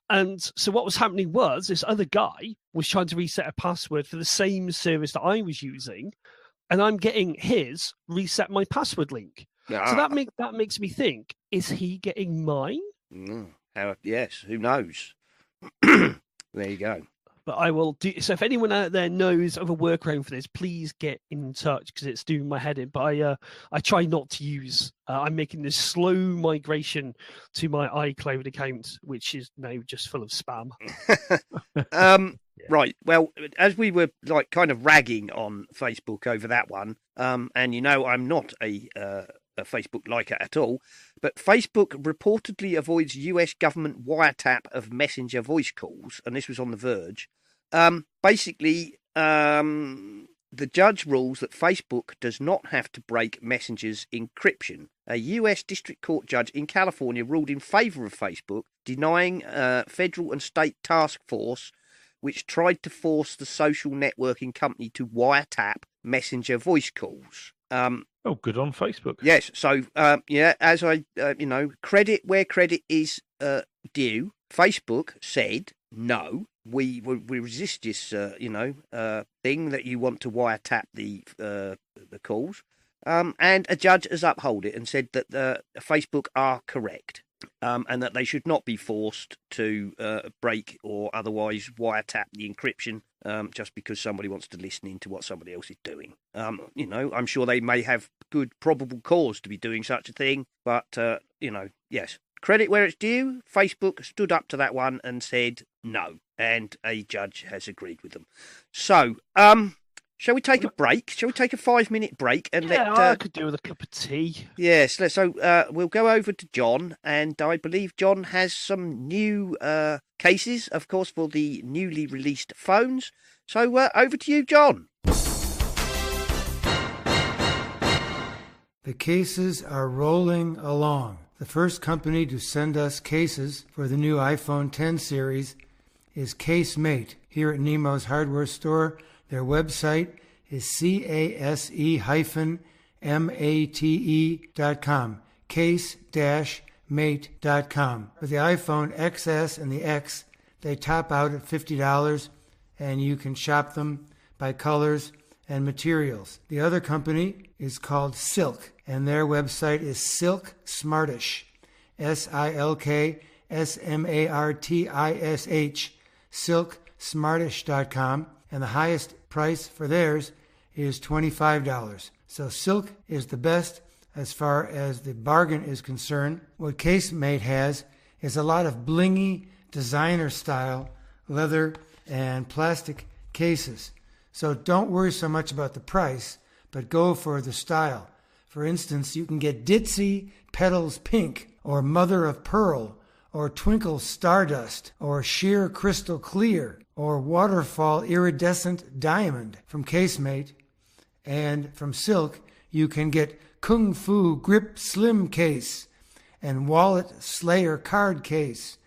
And so what was happening was this other guy was trying to reset a password for the same service that I was using, and I'm getting his reset my password link. So that makes me think: is he getting mine? Yes, who knows? There you go. But I will do. So if anyone out there knows of a workaround for this, please get in touch because it's doing my head in. But I try not to use. I'm making this slow migration to my iCloud account, which is now just full of spam. Right. Well, as we were kind of ragging on Facebook over that one, and I'm not a Facebook liker at all, but Facebook reportedly avoids US government wiretap of messenger voice calls, and this was on The Verge. Basically, the judge rules that Facebook does not have to break Messenger's encryption. A US District Court judge in California ruled in favour of Facebook, denying a federal and state task force which tried to force the social networking company to wiretap Messenger voice calls. Oh, good on Facebook. Yes. So, as I, credit where credit is due. Facebook said, no, we resist this, thing that you want to wiretap the calls. And a judge has upheld it and said that Facebook are correct. And that they should not be forced to break or otherwise wiretap the encryption just because somebody wants to listen into what somebody else is doing. I'm sure they may have good probable cause to be doing such a thing, but, yes. Credit where it's due. Facebook stood up to that one and said no, and a judge has agreed with them. So, shall we take a break? Shall we take a 5-minute break and I could do with a cup of tea. Yes. So we'll go over to John, and I believe John has some new cases, of course, for the newly released phones. So over to you, John. The cases are rolling along. The first company to send us cases for the new iPhone X series is CaseMate. Here at Nemo's hardware store, their website is case-mate.com, case-mate.com. For the iPhone XS and the X, they top out at $50, and you can shop them by colors and materials. The other company is called Silk, and their website is Silk Smartish, SILKSMARTISH, silksmartish.com, and the highest price for theirs is $25. So Silk is the best as far as the bargain is concerned. What CaseMate has is a lot of blingy, designer-style leather and plastic cases. So don't worry so much about the price, but go for the style. For instance, you can get Ditzy Petals Pink, or Mother of Pearl, or Twinkle Stardust, or Sheer Crystal Clear, or Waterfall Iridescent Diamond from CaseMate. And from Silk, you can get Kung Fu Grip Slim Case, and Wallet Slayer Card Case,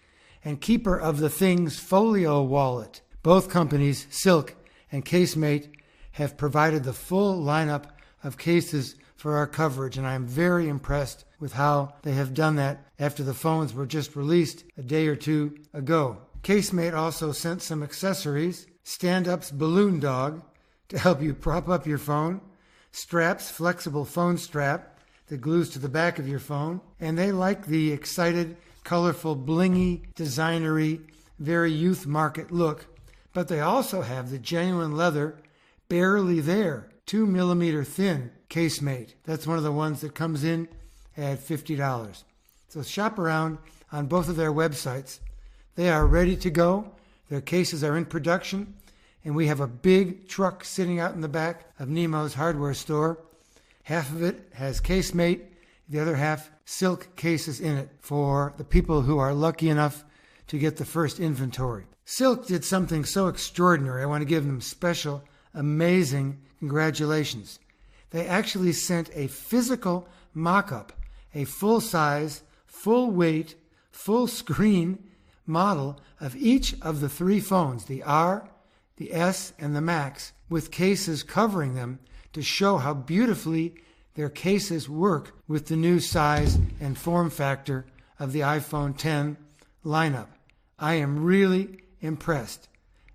and Keeper of the Things Folio Wallet. Both companies, Silk and CaseMate, have provided the full lineup of cases for our coverage, and I'm very impressed with how they have done that after the phones were just released a day or two ago. CaseMate also sent some accessories: Stand-Up's Balloon Dog to help you prop up your phone, Strap's flexible phone strap that glues to the back of your phone, and they like the excited, colorful, blingy, designery, very youth market look, but they also have the genuine leather, barely there, 2mm thin CaseMate. That's one of the ones that comes in at $50. So shop around on both of their websites. They are ready to go. Their cases are in production, and we have a big truck sitting out in the back of Nemo's hardware store. Half of it has CaseMate, the other half Silk cases in it for the people who are lucky enough to get the first inventory. Silk did something so extraordinary. I want to give them special, amazing congratulations. They actually sent a physical mock-up, a full-size, full-weight, full-screen model of each of the three phones, the R, the S, and the Max, with cases covering them to show how beautifully their cases work with the new size and form factor of the iPhone X lineup. I am really impressed.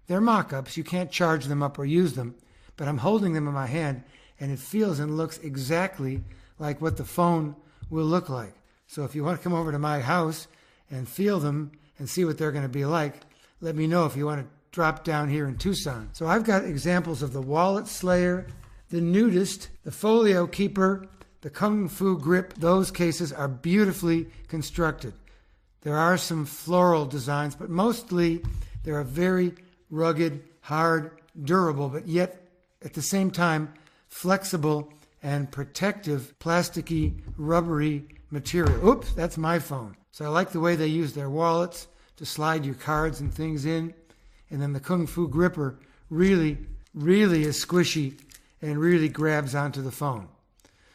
They're mock-ups. You can't charge them up or use them, but I'm holding them in my hand, and it feels and looks exactly like what the phone will look like. So if you want to come over to my house and feel them and see what they're going to be like, let me know if you want to drop down here in Tucson. So I've got examples of the Wallet Slayer, the Nudist, the Folio Keeper, the Kung Fu Grip. Those cases are beautifully constructed. There are some floral designs, but mostly they're a very rugged, hard, durable, but yet at the same time flexible and protective, plasticky, rubbery material. Oops, that's my phone. So I like the way they use their wallets to slide your cards and things in. And then the Kung Fu Gripper really is squishy and really grabs onto the phone.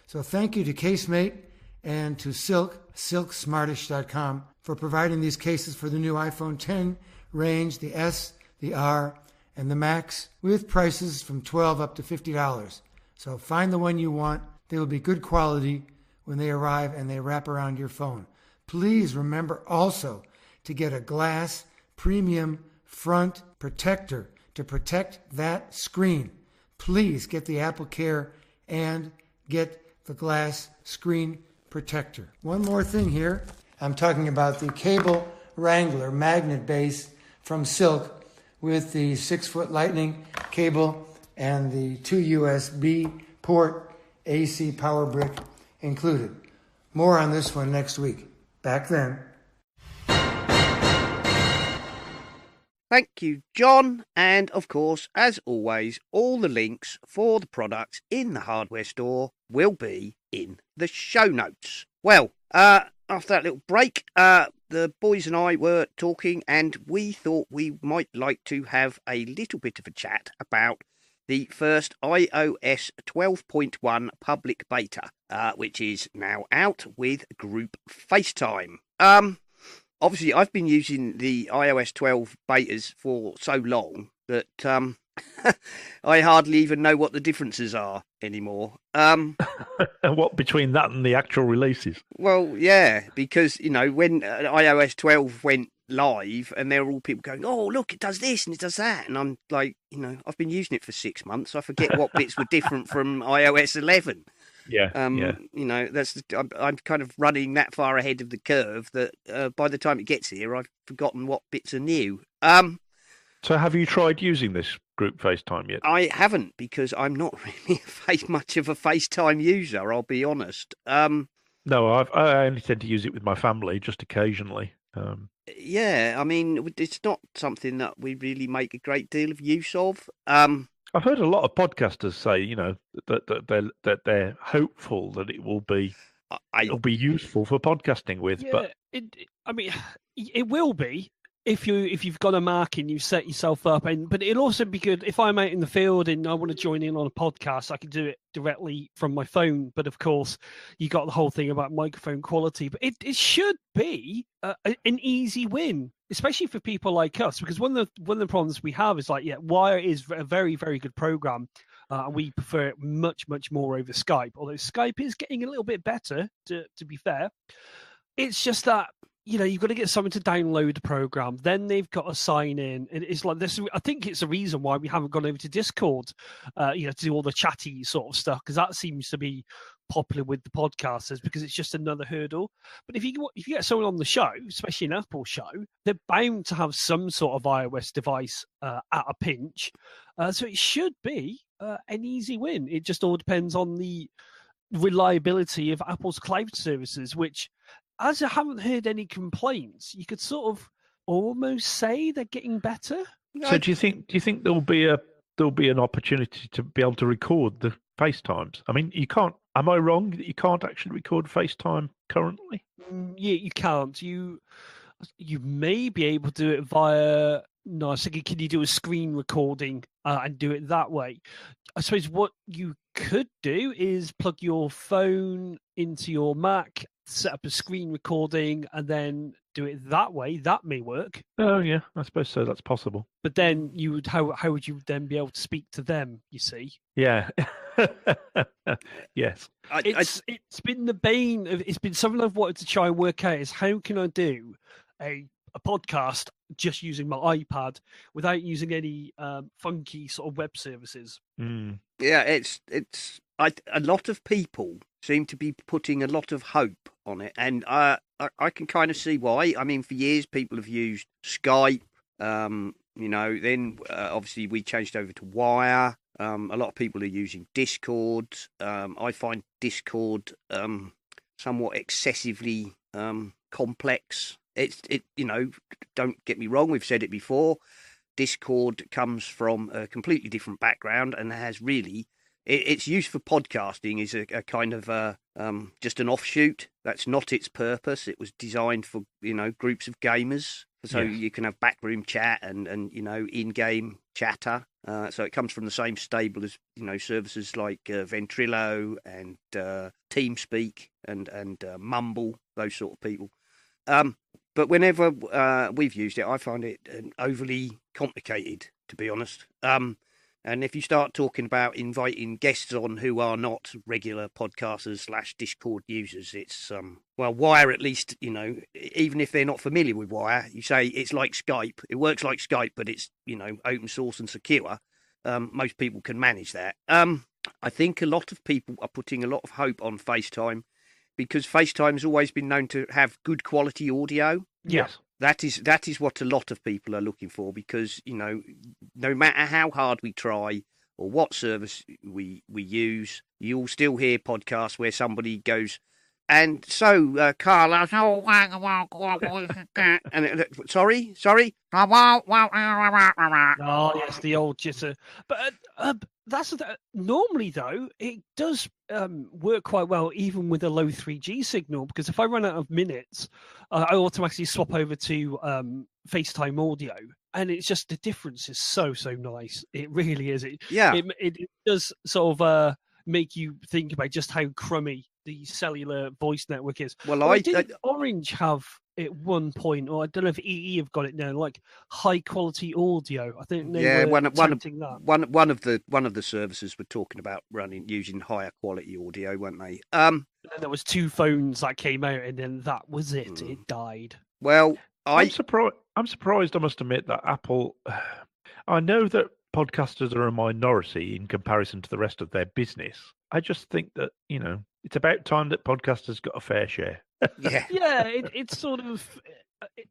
So thank you to Casemate and to silksmartish.com for providing these cases for the new iPhone 10 range, the S, the R, and the Max, with prices from $12 up to $50. So find the one you want. They will be good quality when they arrive and they wrap around your phone. Please remember also to get a glass premium front protector to protect that screen. Please get the Apple Care and get the glass screen protector. One more thing here. I'm talking about the cable wrangler magnet base from Silk with the 6-foot lightning cable and the 2 USB port AC power brick included. More on this one next week. Back then. Thank you, John. And of course, as always, all the links for the products in the hardware store will be in the show notes. Well, after that little break, the boys and I were talking, and we thought we might like to have a little bit of a chat about the first iOS 12.1 public beta, which is now out with group FaceTime. Obviously, I've been using the iOS 12 betas for so long that I hardly even know what the differences are anymore. What, between that and the actual releases? Well, yeah, because, you know, when iOS 12 went live and there were all people going, oh, look, it does this and it does that. And I'm like, you know, I've been using it for 6 months. I forget what bits were different from iOS 11. Yeah, You know, I'm kind of running that far ahead of the curve that by the time it gets here, I've forgotten what bits are new. So have you tried using this group FaceTime yet? I haven't, because I'm not really much of a FaceTime user, I'll be honest. No, I only tend to use it with my family, just occasionally. Yeah, I mean, it's not something that we really make a great deal of use of. I've heard a lot of podcasters say, you know, that they're hopeful that it will be it'll be useful for podcasting with. Yeah, but it will be if you've got a Mac and you set yourself up, but it'll also be good if I'm out in the field and I want to join in on a podcast. I can do it directly from my phone. But of course, you got the whole thing about microphone quality. But it should be an easy win, especially for people like us, because one of the problems we have is like, Wire is a very, very good program. And we prefer it much, much more over Skype. Although Skype is getting a little bit better, to be fair. It's just that, you know, you've got to get someone to download the program. Then they've got to sign in. And it's like this. I think it's a reason why we haven't gone over to Discord, to do all the chatty sort of stuff, because that seems to be popular with the podcasters, because it's just another hurdle. But if you get someone on the show, especially an Apple show, they're bound to have some sort of iOS device at a pinch. So it should be an easy win. It just all depends on the reliability of Apple's cloud services, which, as I haven't heard any complaints, you could sort of almost say they're getting better. So do you think there'll be an opportunity to be able to record the FaceTimes? I mean, you can't. Am I wrong that you can't actually record FaceTime currently? Yeah, you can't. You may be able to do it via. No, I was thinking, can you do a screen recording and do it that way? I suppose what you could do is plug your phone into your Mac, set up a screen recording, and then do it that way. That may work. Oh yeah, I suppose so. That's possible. But then you would how would you then be able to speak to them? You see? Yeah. Yes. It's been the bane of. It's been something I've wanted to try and work out. Is how can I do a podcast just using my iPad without using any funky sort of web services? Yeah, it's a lot of people seem to be putting a lot of hope on it, and I can kind of see why. I mean, for years people have used Skype. You know, then obviously we changed over to Wire. A lot of people are using Discord. I find Discord somewhat excessively complex. You know, don't get me wrong, we've said it before, Discord comes from a completely different background and has really, its use for podcasting is a kind of just an offshoot. That's not its purpose. It was designed for, you know, groups of gamers. So Yes. you can have backroom chat and in-game chatter. So it comes from the same stable as services like Ventrilo and TeamSpeak and Mumble, those sort of people. But whenever we've used it, I find it overly complicated, to be honest. And if you start talking about inviting guests on who are not regular podcasters / Discord users, it's Wire at least, even if they're not familiar with Wire, you say it's like Skype. It works like Skype, but it's open source and secure. Most people can manage that. I think a lot of people are putting a lot of hope on FaceTime because FaceTime's always been known to have good quality audio. Yes. That is what a lot of people are looking for because, no matter how hard we try or what service we use, you'll still hear podcasts where somebody goes, and so, Carl, and sorry? Oh, yes, the old jitter. But normally, though, it does work quite well, even with a low 3G signal, because if I run out of minutes, I automatically swap over to FaceTime audio. And it's just the difference is so nice. It really is. It does sort of make you think about just how crummy the cellular voice network is. Well, Orange have at one point, or I don't know if EE have got it now, like high quality audio. I think they were attempting that. One of the services were talking about using higher quality audio, weren't they? And then there was 2 phones that came out, and then that was it. It died. Well, I'm surprised. I must admit that Apple. I know that podcasters are a minority in comparison to the rest of their business. I just think that it's about time that podcasters got a fair share. Yeah. Yeah, it's sort of,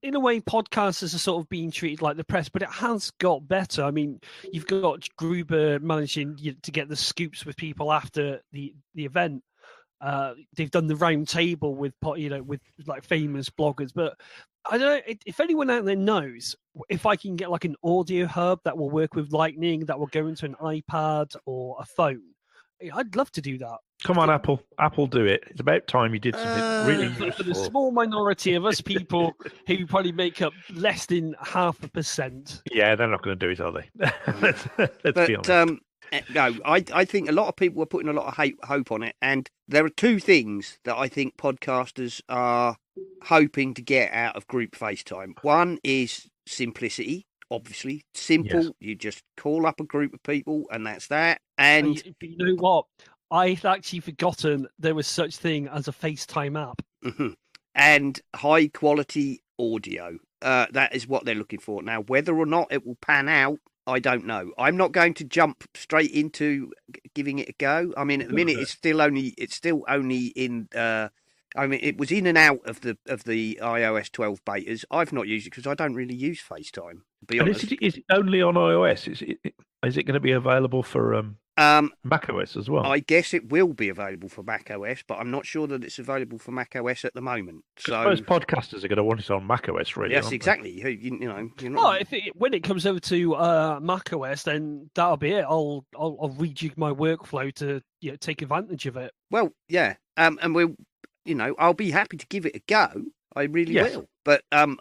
in a way, podcasters are sort of being treated like the press, but it has got better. I mean, you've got Gruber managing to get the scoops with people after the event. They've done the round table with like famous bloggers, but I don't know if anyone out there knows if I can get like an audio hub that will work with Lightning, that will go into an iPad or a phone. I'd love to do that. Come on, Apple. Apple, do it. It's about time you did something really useful. For the small minority of us people who probably make up less than 0.5%. Yeah, they're not going to do it, are they? Let's be honest. No, I think a lot of people are putting a lot of hope on it. And there are 2 things that I think podcasters are hoping to get out of group FaceTime. One is simplicity. Obviously, simple. Yes. You just call up a group of people, and that's that. And you know what? I'd actually forgotten there was such thing as a FaceTime app. Mm-hmm. And high quality audio. That is what they're looking for. Now, whether or not it will pan out, I don't know. I'm not going to jump straight into giving it a go. I mean, at the minute, it's still only in. It was in and out of the iOS 12 betas. I've not used it because I don't really use FaceTime. To be honest, is it only on iOS? Is it going to be available for macOS as well? I guess it will be available for macOS, but I'm not sure that it's available for macOS at the moment. So I suppose podcasters are going to want it on macOS, really. Yes, exactly. You're not... Well, when it comes over to macOS, then that'll be it. I'll rejig my workflow to take advantage of it. Well, yeah, and we'll. I'll be happy to give it a go. I really will. But I'm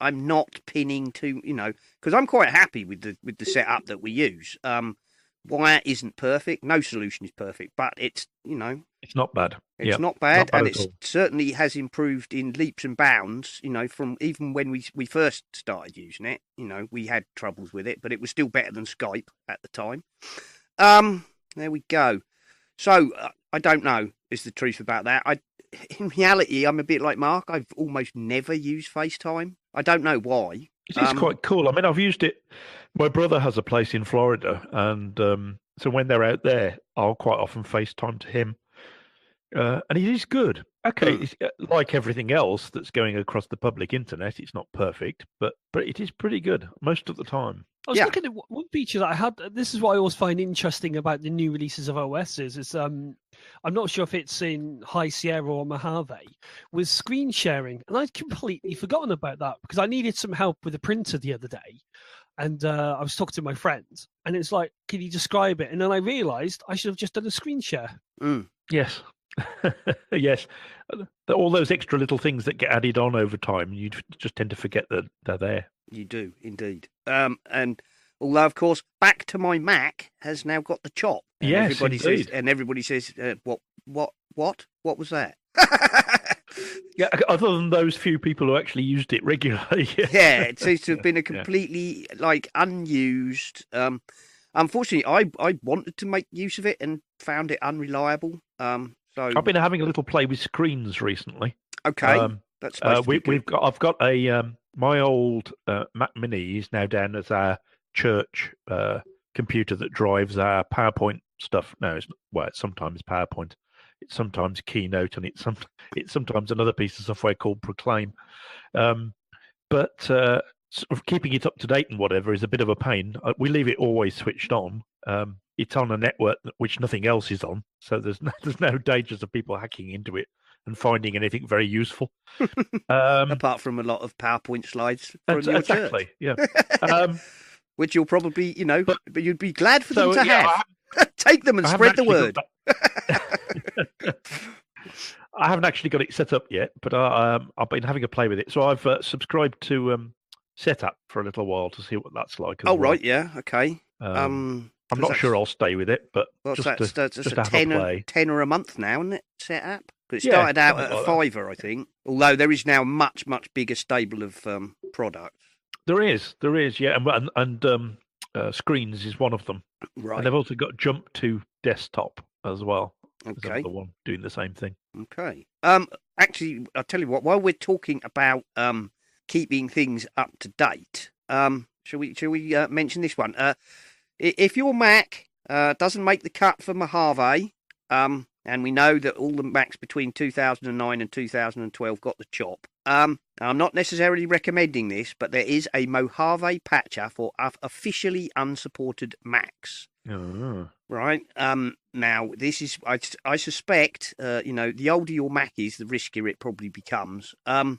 not pinning to, because I'm quite happy with the setup that we use. Wire isn't perfect. No solution is perfect, but it's it's not bad. It's not bad, and it certainly has improved in leaps and bounds. From even when we first started using it, we had troubles with it, but it was still better than Skype at the time. There we go. So I don't know is the truth about that. In reality, I'm a bit like Mark. I've almost never used FaceTime. I don't know why. It is quite cool. I mean, I've used it. My brother has a place in Florida, and so when they're out there, I'll quite often FaceTime to him. And it is good. Okay, it's like everything else that's going across the public internet, it's not perfect, but it is pretty good most of the time. I was looking at one feature that I had. This is what I always find interesting about the new releases of OSs. Is I'm not sure if it's in High Sierra or Mojave, with screen sharing, and I'd completely forgotten about that because I needed some help with a printer the other day, and I was talking to my friend, and it's like, can you describe it? And then I realised I should have just done a screen share. Yes. Yes, all those extra little things that get added on over time, you just tend to forget that they're there. You do indeed. And although, of course, Back to My Mac has now got the chop. And Yes, everybody indeed. says, what was that? Yeah, other than those few people who actually used it regularly. Yeah, it seems to have been a completely unused. Unfortunately, I wanted to make use of it and found it unreliable. So I've been having a little play with screens recently. okay, that's supposed to be good. I've got a my old Mac Mini is now down as our church computer that drives our PowerPoint stuff. No, it's sometimes PowerPoint, it's sometimes Keynote, and it's sometimes another piece of software called Proclaim. But sort of keeping it up to date and whatever is a bit of a pain. We leave it always switched on. It's on a network which nothing else is on, so there's no dangers of people hacking into it and finding anything very useful. Apart from a lot of PowerPoint slides from your exactly, church. Yeah. Which you'll probably, but you'd be glad for them to yeah, have. Take them and spread the word. I haven't actually got it set up yet, but I've been having a play with it. So I've subscribed to Setup for a little while to see what that's like. Oh, right, yeah, okay. I'm not sure I'll stay with it, but just to have a play. £10 a month now, isn't it, Setup? Because it started out at a £5, I think. Although there is now a much, much bigger stable of products. There is, yeah, and Screens is one of them. Right. And they've also got Jump to Desktop as well. Okay. The one doing the same thing. Okay. Actually, I'll tell you what. While we're talking about keeping things up to date, shall we mention this one? If your Mac doesn't make the cut for Mojave, and we know that all the Macs between 2009 and 2012 got the chop. I'm not necessarily recommending this, but there is a Mojave patcher for officially unsupported Macs. Oh. Right. Now, this is, I suspect, the older your Mac is, the riskier it probably becomes. But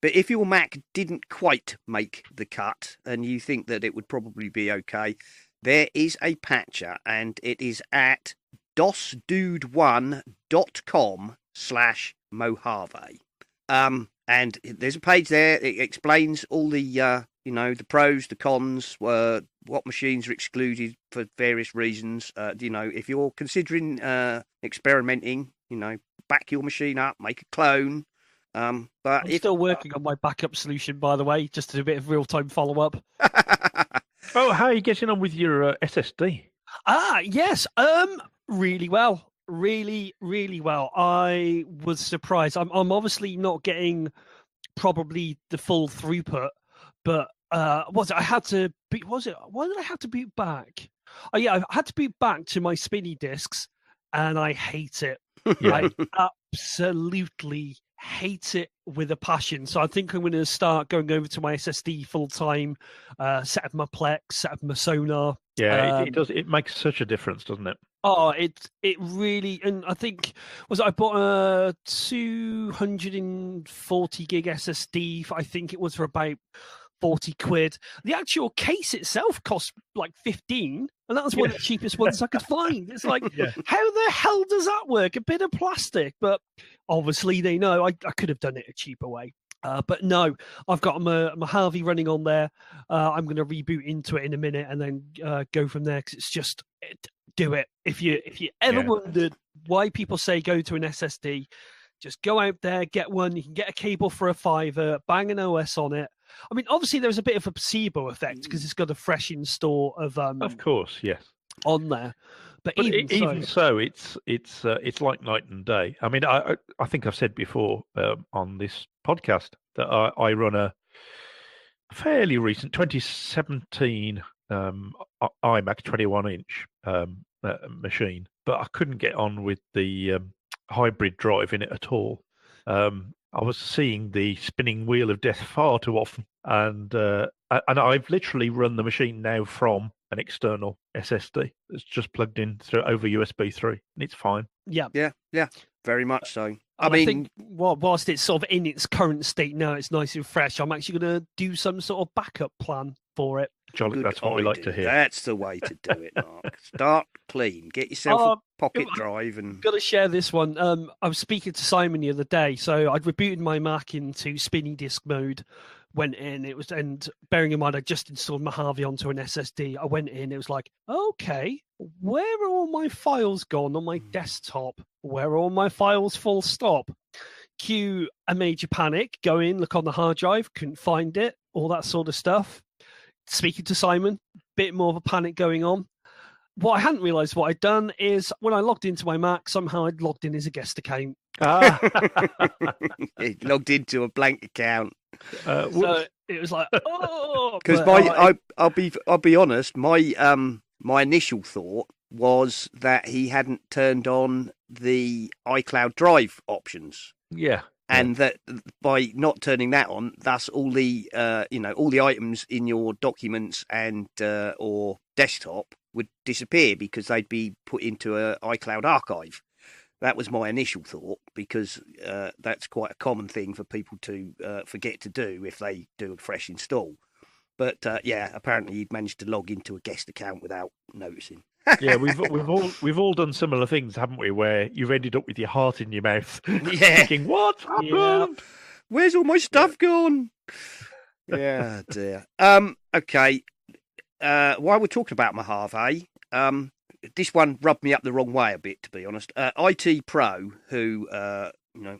if your Mac didn't quite make the cut and you think that it would probably be okay, there is a patcher, and it is at dosdude1.com/Mojave. And there's a page there. It explains all the, the pros, the cons, what machines are excluded for various reasons. If you're considering experimenting, back your machine up, make a clone. But I'm still working on my backup solution, by the way, just to do a bit of real-time follow-up. Oh, how are you getting on with your SSD? Yes, really well. Really, really well. I was surprised. I'm obviously not getting probably the full throughput, but why did I have to boot back? Oh yeah, I had to boot back to my spinny disks, and I hate it. Yeah. I absolutely hate it with a passion. So I think I'm going to start going over to my SSD full time, set up my Plex, set up my Sonar. Yeah, it does. It makes such a difference, doesn't it? Oh, it really, and I think I bought a 240 gig SSD. I think it was for about 40 quid. The actual case itself cost like 15, and that was one of the cheapest ones I could find. It's like, how the hell does that work? A bit of plastic, but obviously they know I could have done it a cheaper way. But no, I've got my Harvey running on there. I'm going to reboot into it in a minute and then go from there, because it's just do it. If you ever wondered why people say go to an SSD, just go out there, get one. You can get a cable for $5, bang an OS on it. I mean, obviously there's a bit of a placebo effect because it's got a fresh install of course, yes, on there. But even so, it's like night and day. I mean, I think I've said before on this podcast that I run a fairly recent 2017 iMac 21-inch machine, but I couldn't get on with the hybrid drive in it at all. I was seeing the spinning wheel of death far too often, and I've literally run the machine now from an external SSD that's just plugged in over USB 3, and it's fine. Yeah. very much so. And I think whilst it's sort of in its current state now, it's nice and fresh. I'm actually going to do some sort of backup plan for it. Jolly, good that's what we like to idea. hear. That's the way to do it, Mark. Start clean. Get yourself a pocket drive and. Got to share this one. I was speaking to Simon the other day, so I'd rebooted my Mac into spinning disk mode. Went in, and bearing in mind I just installed Mojave onto an SSD. I went in, it was like, okay, where are all my files gone on my desktop? Where are all my files? Full stop. Cue a major panic. Go in, look on the hard drive, couldn't find it. All that sort of stuff. Speaking to Simon, bit more of a panic going on. What I hadn't realised what I'd done is when I logged into my Mac, somehow I'd logged in as a guest account. It logged into a blank account. So it was like, oh, because I'll be honest, my initial thought was that he hadn't turned on the iCloud Drive options. Yeah. And that by not turning that on, thus all the all the items in your documents and or desktop would disappear because they'd be put into a iCloud archive. That was my initial thought, because that's quite a common thing for people to forget to do if they do a fresh install. But apparently you'd managed to log into a guest account without noticing. Yeah, we've all done similar things, haven't we? Where you've ended up with your heart in your mouth, thinking, "What happened? Yeah. Where's all my stuff gone?" Yeah, dear. Okay. While we're talking about Mojave, this one rubbed me up the wrong way a bit, to be honest. IT Pro, who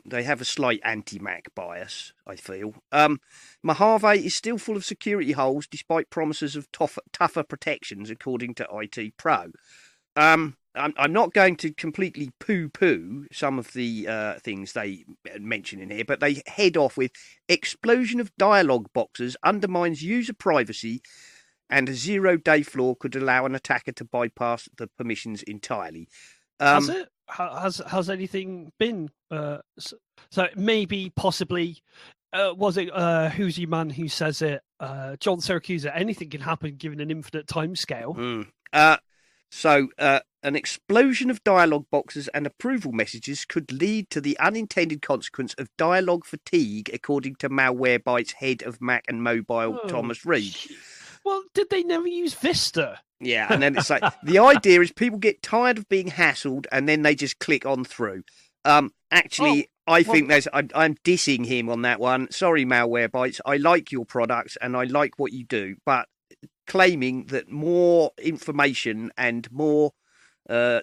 they have a slight anti-Mac bias, I feel. Mojave is still full of security holes, despite promises of tougher protections, according to IT Pro. I'm not going to completely poo-poo some of the things they mention in here, but they head off with explosion of dialog boxes undermines user privacy, and a 0-day flaw could allow an attacker to bypass the permissions entirely. Has it? Has anything been? So maybe, possibly, was it who's your man who says it? John Syracuse. Anything can happen given an infinite timescale. So an explosion of dialog boxes and approval messages could lead to the unintended consequence of dialogue fatigue, according to Malwarebytes head of Mac and Mobile, Thomas Reed. Well, did they never use Vista? Yeah, and then it's like the idea is people get tired of being hassled and then they just click on through. I'm dissing him on that one. Sorry, Malwarebytes. I like your products and I like what you do, but claiming that more information and more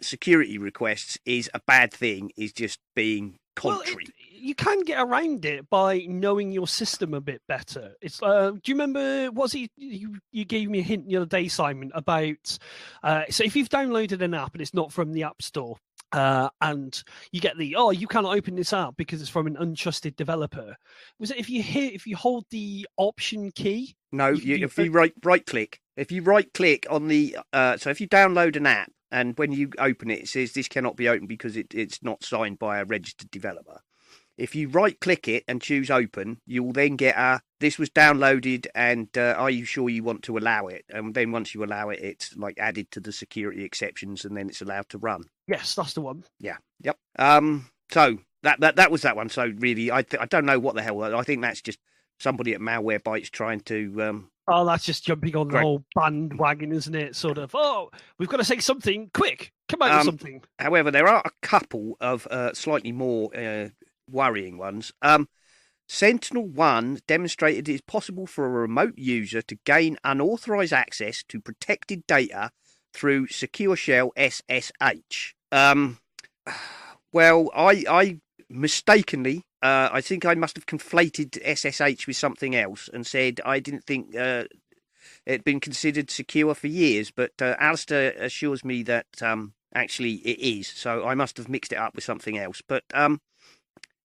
security requests is a bad thing is just being contrary. Well, you can get around it by knowing your system a bit better. It's do you remember? You gave me a hint the other day, Simon, about so if you've downloaded an app and it's not from the App Store, and you get you cannot open this app because it's from an untrusted developer. Was it if you hold the Option key? No, if you right click. If you right click on the so if you download an app and when you open it, it says this cannot be opened because it's not signed by a registered developer. If you right-click it and choose Open, you will then get this was downloaded and are you sure you want to allow it? And then once you allow it, it's like added to the security exceptions and then it's allowed to run. Yes, that's the one. Yeah, yep. So that was that one. So really, I don't know what the hell. I think that's just somebody at Malwarebytes trying to... that's just jumping on the whole bandwagon, isn't it? Sort of, we've got to say something, quick, come out with something. However, there are a couple of slightly more... worrying ones. Sentinel-1 demonstrated it is possible for a remote user to gain unauthorized access to protected data through Secure Shell SSH. Well, I mistakenly, I think I must have conflated SSH with something else and said I didn't think it had been considered secure for years, but Alistair assures me that actually it is, so I must have mixed it up with something else. But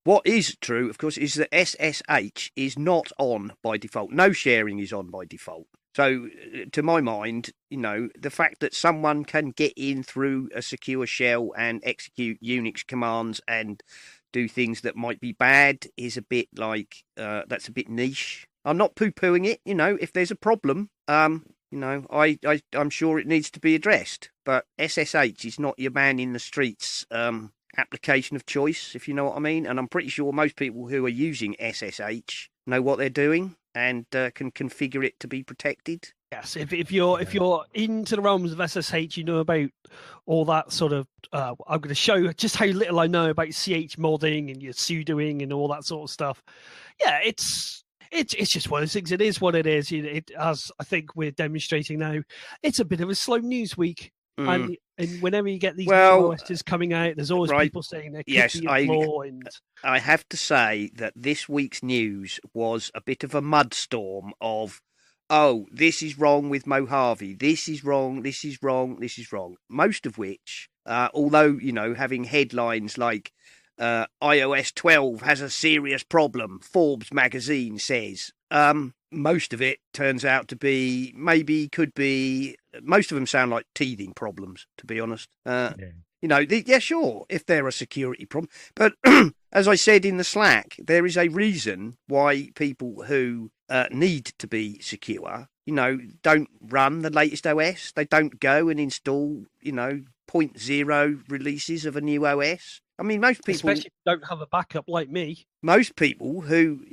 what is true, of course, is that SSH is not on by default. No sharing is on by default. So, to my mind, the fact that someone can get in through a secure shell and execute Unix commands and do things that might be bad is a bit like, that's a bit niche. I'm not poo-pooing it, if there's a problem, I'm sure it needs to be addressed. But SSH is not your man in the streets, application of choice, if you know what I mean. And I'm pretty sure most people who are using SSH know what they're doing and can configure it to be protected. Yes, if you're into the realms of SSH, you know about all that sort of. I'm going to show just how little I know about CH modding and your sudoing and all that sort of stuff. Yeah, it's just one of those things. It is what it is. As I think we're demonstrating now, it's a bit of a slow news week. And whenever you get these new OSs coming out, there's always people saying there could be a flaw. And I have to say that this week's news was a bit of a mudstorm of, oh, this is wrong with Mojave. This is wrong. This is wrong. This is wrong. Most of which, although, having headlines like iOS 12 has a serious problem, Forbes magazine says, most of it turns out to be, could be, most of them sound like teething problems, to be honest. Sure, if they're a security problem. But as I said in the Slack, there is a reason why people who need to be secure, don't run the latest OS. They don't go and install, 0.0 releases of a new OS. I mean, most people, especially if you don't have a backup like me. Most people who,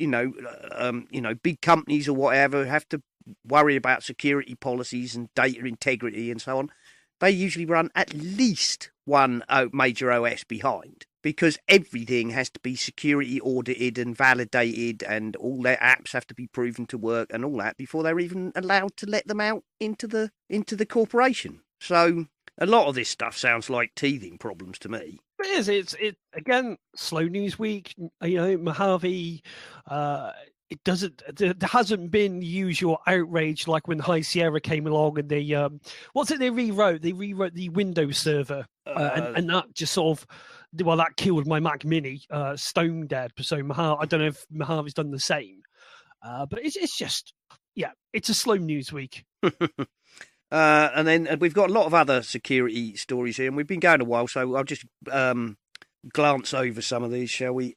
big companies or whatever have to worry about security policies and data integrity and so on. They usually run at least one major OS behind, because everything has to be security audited and validated, and all their apps have to be proven to work and all that before they're even allowed to let them out into the corporation. So a lot of this stuff sounds like teething problems to me. It is. It's again, slow news week. Mojave. There hasn't been the usual outrage like when High Sierra came along and they they rewrote the Windows server and that just sort of that killed my Mac Mini stone dead. So Mojave, I don't know if Mojave's done the same, but it's just it's a slow news week. And then we've got a lot of other security stories here, and we've been going a while, so I'll just glance over some of these, shall we?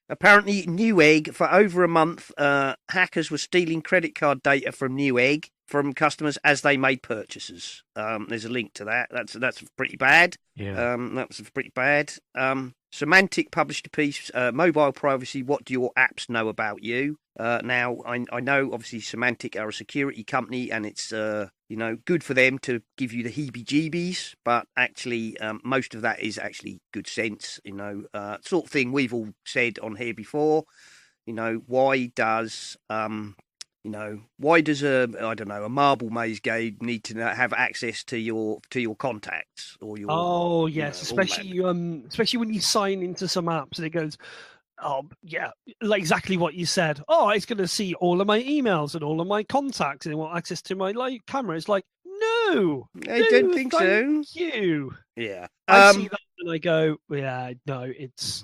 Apparently, Newegg, for over a month, hackers were stealing credit card data from Newegg from customers as they made purchases. There's a link to that. That's pretty bad. Yeah. That was pretty bad. Semantic published a piece, Mobile Privacy, What Do Your Apps Know About You? Now, I know, obviously, Semantic are a security company, and it's, good for them to give you the heebie-jeebies, but actually, most of that is actually good sense, sort of thing we've all said on here before. Why does a marble maze game need to have access to your contacts or your? Oh yes, especially when you sign into some apps and it goes, oh yeah, like exactly what you said. Oh, it's going to see all of my emails and all of my contacts and it want access to my camera. It's like, no, I don't think so. Thank you. Yeah, I see that and I go, yeah, no, it's.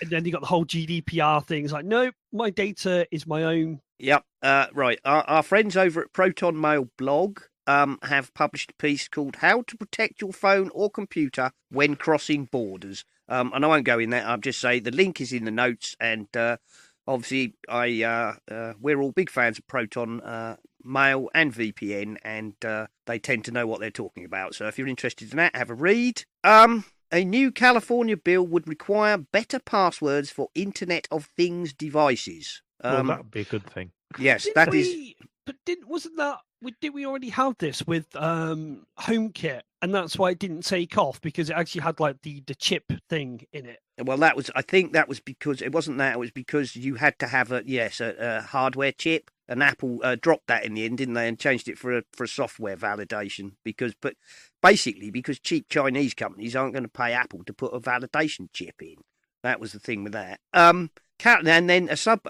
And then you got the whole GDPR thing. It's like, no, my data is my own. Yep. Right. Our friends over at Proton Mail blog have published a piece called "How to Protect Your Phone or Computer When Crossing Borders." And I won't go in there. I'll just say the link is in the notes. And obviously, we're all big fans of Proton Mail and VPN, and they tend to know what they're talking about. So if you're interested in that, have a read. A new California bill would require better passwords for Internet of Things devices. Well, that would be a good thing. Yes, Didn't we already have this with HomeKit, and that's why it didn't take off, because it actually had like the chip thing in it. Well, I think that was because it wasn't that. It was because you had to have a hardware chip, and Apple dropped that in the end, didn't they, and changed it for a software validation. Because cheap Chinese companies aren't going to pay Apple to put a validation chip in. That was the thing with that. And then a sub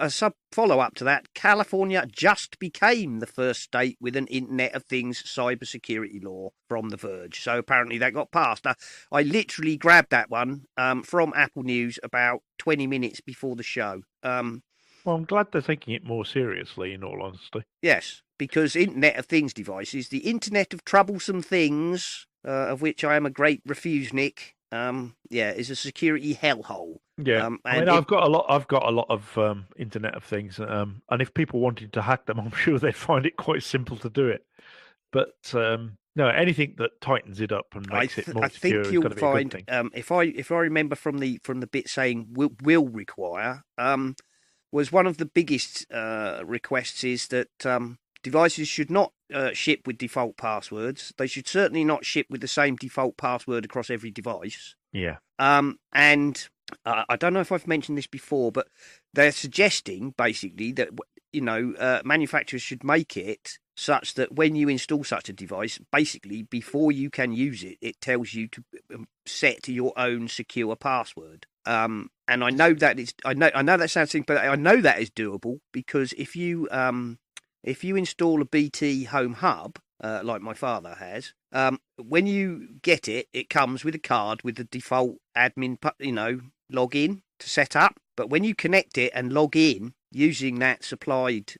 follow-up to that, California just became the first state with an Internet of Things cybersecurity law from The Verge. So apparently that got passed. I literally grabbed that one from Apple News about 20 minutes before the show. Well, I'm glad they're taking it more seriously, in all honesty. Yes, because Internet of Things devices, the Internet of Troublesome Things, of which I am a great refusenik, is a security hellhole. Yeah, I've got a lot of Internet of Things, and if people wanted to hack them, I'm sure they'd find it quite simple to do it. But No, anything that tightens it up and makes it more I secure think is you'll going to be a good find, thing. if I remember from the bit saying will require, was one of the biggest requests is that devices should not ship with default passwords. They should certainly not ship with the same default password across every device. Yeah. And I don't know if I've mentioned this before, but they're suggesting basically that manufacturers should make it such that when you install such a device, basically before you can use it, it tells you to set your own secure password. And I know that I know that sounds simple, but I know that is doable because if you install a BT Home Hub, like my father has, when you get it, it comes with a card with the default admin, login to set up. But when you connect it and log in using that supplied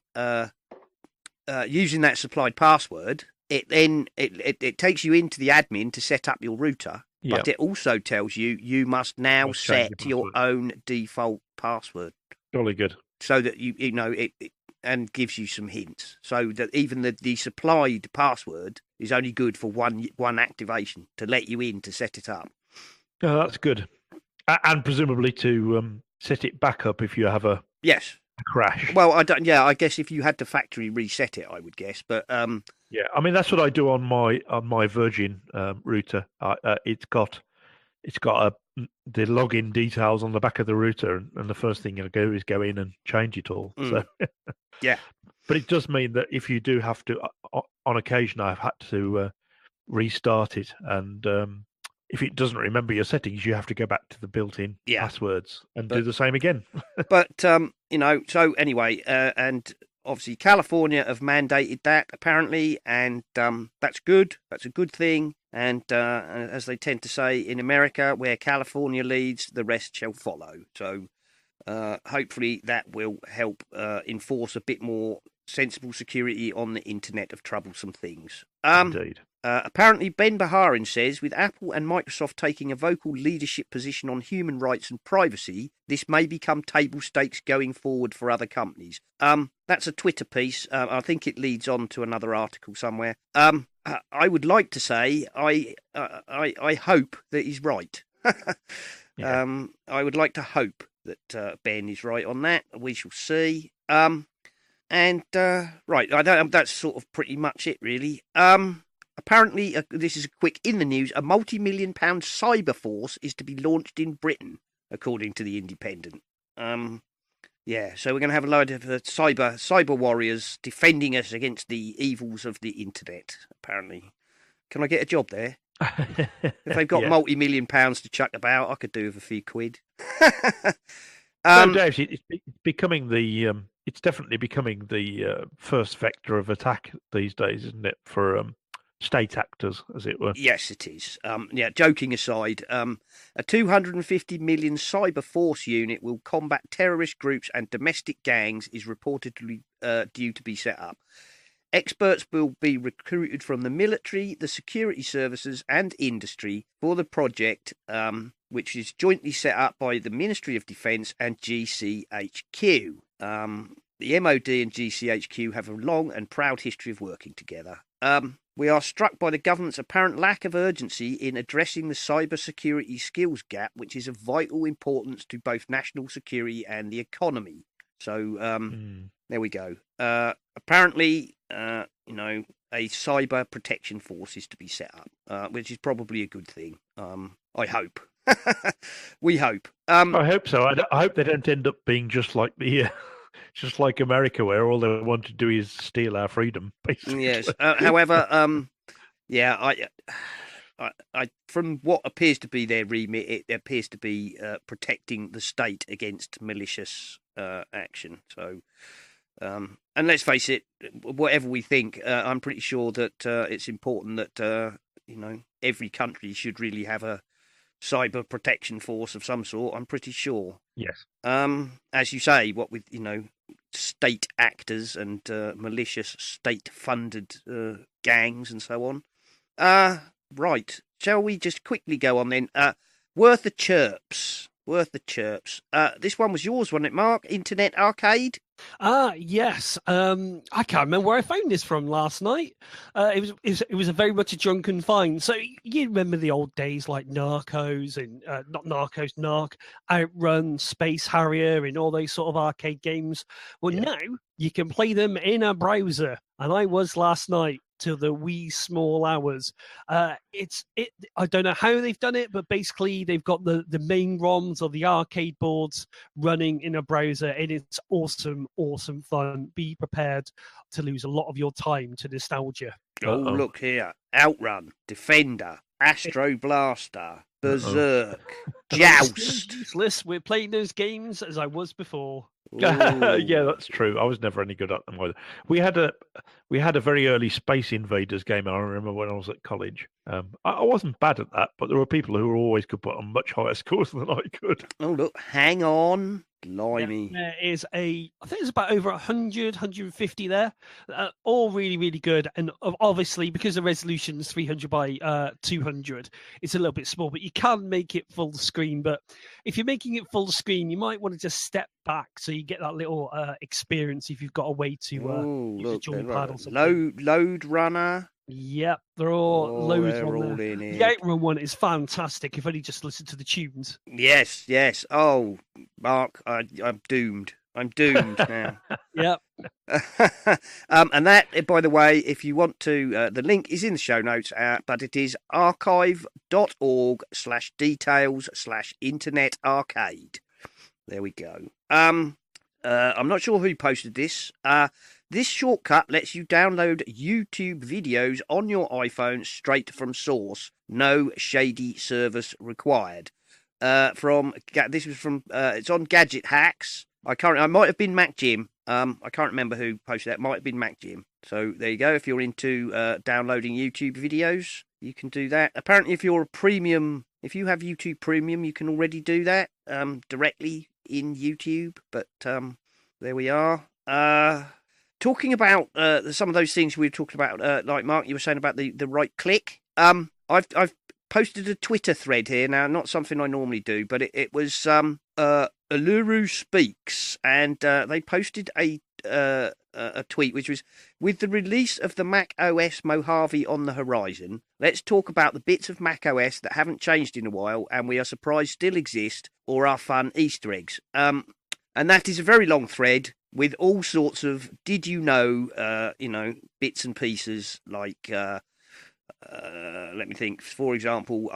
password, it takes you into the admin to set up your router. Yeah. But it also tells you must now Must change set your your own default password. Jolly good. So that it and gives you some hints, so that even the supplied password is only good for one activation to let you in to set it up. Oh, that's good. And presumably to set it back up if you have a crash. Well, I don't. Yeah, I guess if you had to factory reset it, I would guess. But yeah, I mean that's what I do on my Virgin router. It's got the login details on the back of the router, and the first thing I do is go in and change it all. So yeah, but it does mean that if you do have to, on occasion, I've had to restart it, and if it doesn't remember your settings, you have to go back to the built-in passwords and do the same again. But so anyway, and obviously California have mandated that apparently, and that's good. That's a good thing. And as they tend to say in America, where California leads, the rest shall follow. So hopefully that will help enforce a bit more sensible security on the Internet of troublesome things. Indeed. Apparently, Ben Baharin says, with Apple and Microsoft taking a vocal leadership position on human rights and privacy, this may become table stakes going forward for other companies. That's a Twitter piece. I think it leads on to another article somewhere. I would like to say I hope that he's right. I would like to hope that Ben is right on that. We shall see. Right, that's sort of pretty much it, really. Apparently, this is quick in the news, a multi-million-pound cyber force is to be launched in Britain, according to The Independent. So we're going to have a load of cyber warriors defending us against the evils of the internet, apparently. Can I get a job there? If they've got multi-million pounds to chuck about, I could do with a few quid. No, Dave, it's becoming it's definitely becoming the first vector of attack these days, isn't it, for state actors, as it were? Yes, it is. Joking aside, a 250 million cyber force unit will combat terrorist groups and domestic gangs is reportedly due to be set up. Experts will be recruited from the military, the security services and industry for the project, which is jointly set up by the Ministry of Defence and GCHQ. The MOD and GCHQ have a long and proud history of working together. We are struck by the government's apparent lack of urgency in addressing the cybersecurity skills gap, which is of vital importance to both national security and the economy. So there we go. Apparently, a cyber protection force is to be set up, which is probably a good thing. I hope. We hope. I hope so. I hope they don't end up being just like just like America, where all they want to do is steal our freedom, basically. Yes. However, I from what appears to be their remit, it appears to be protecting the state against malicious action. So, and let's face it, whatever we think, I'm pretty sure that it's important that every country should really have a cyber protection force of some sort. I'm pretty sure. Yes. As you say, what with state actors and malicious state-funded gangs and so on. Right. Shall we just quickly go on then? Worth the chirps. This one was yours, wasn't it, Mark? Internet Arcade? Yes. I can't remember where I found this from last night. It was a very much a drunken find. So you remember the old days like Narcos and not Narcos, Narc, Outrun, Space Harrier, and all those sort of arcade games. Well, Yeah. now you can play them in a browser, and I was last night till the wee small hours. I don't know how they've done it, but basically they've got the main ROMs or the arcade boards running in a browser, and it's awesome fun. Be prepared to lose a lot of your time to nostalgia. Oh, Uh-oh. look here. Outrun, Defender, Astro Blaster, Berserk, And I'm still Joust. useless. We're playing those games as I was before. Yeah, Ooh. that's true. I was never any good at them either. We had a very early Space Invaders game. I remember when I was at college. I wasn't bad at that, but there were people who always could put on much higher scores than I could. Oh, look, hang on. Yeah, Blimey. there is I think there's about over 100, 150 there, all really, really good. And obviously, because the resolution is 300 by 200, it's a little bit small, but you can make it full screen. But if you're making it full screen, you might want to just step back so you get that little experience if you've got a way to Oh, use a look. joint pad or something. Load Runner. Yep, they're all Oh, loads they're on all there. in The here. Outrun one is fantastic. If only just listen to the tunes. Yes, yes. Oh, Mark, I'm doomed. I'm doomed now. Yep. And that, by the way, if you want to, the link is in the show notes, but it is archive.org/details/internet arcade. There we go. I'm not sure who posted this. This shortcut lets you download YouTube videos on your iPhone straight from source. No shady service required. This was from it's on Gadget Hacks. I might have been Mac Jim. I can't remember who posted that. Might have been Mac Jim. So there you go. If you're into downloading YouTube videos, you can do that. Apparently, if you have YouTube Premium, you can already do that directly in YouTube. But there we are. Talking about some of those things we were talking about, like Mark, you were saying about the right click. I've posted a Twitter thread here now, not something I normally do, but it was Uluru Speaks, and they posted a tweet which was, with the release of the Mac OS Mojave on the horizon, let's talk about the bits of Mac OS that haven't changed in a while and we are surprised still exist or are fun Easter eggs. And that is a very long thread with all sorts of did you know, bits and pieces like. Let me think. For example,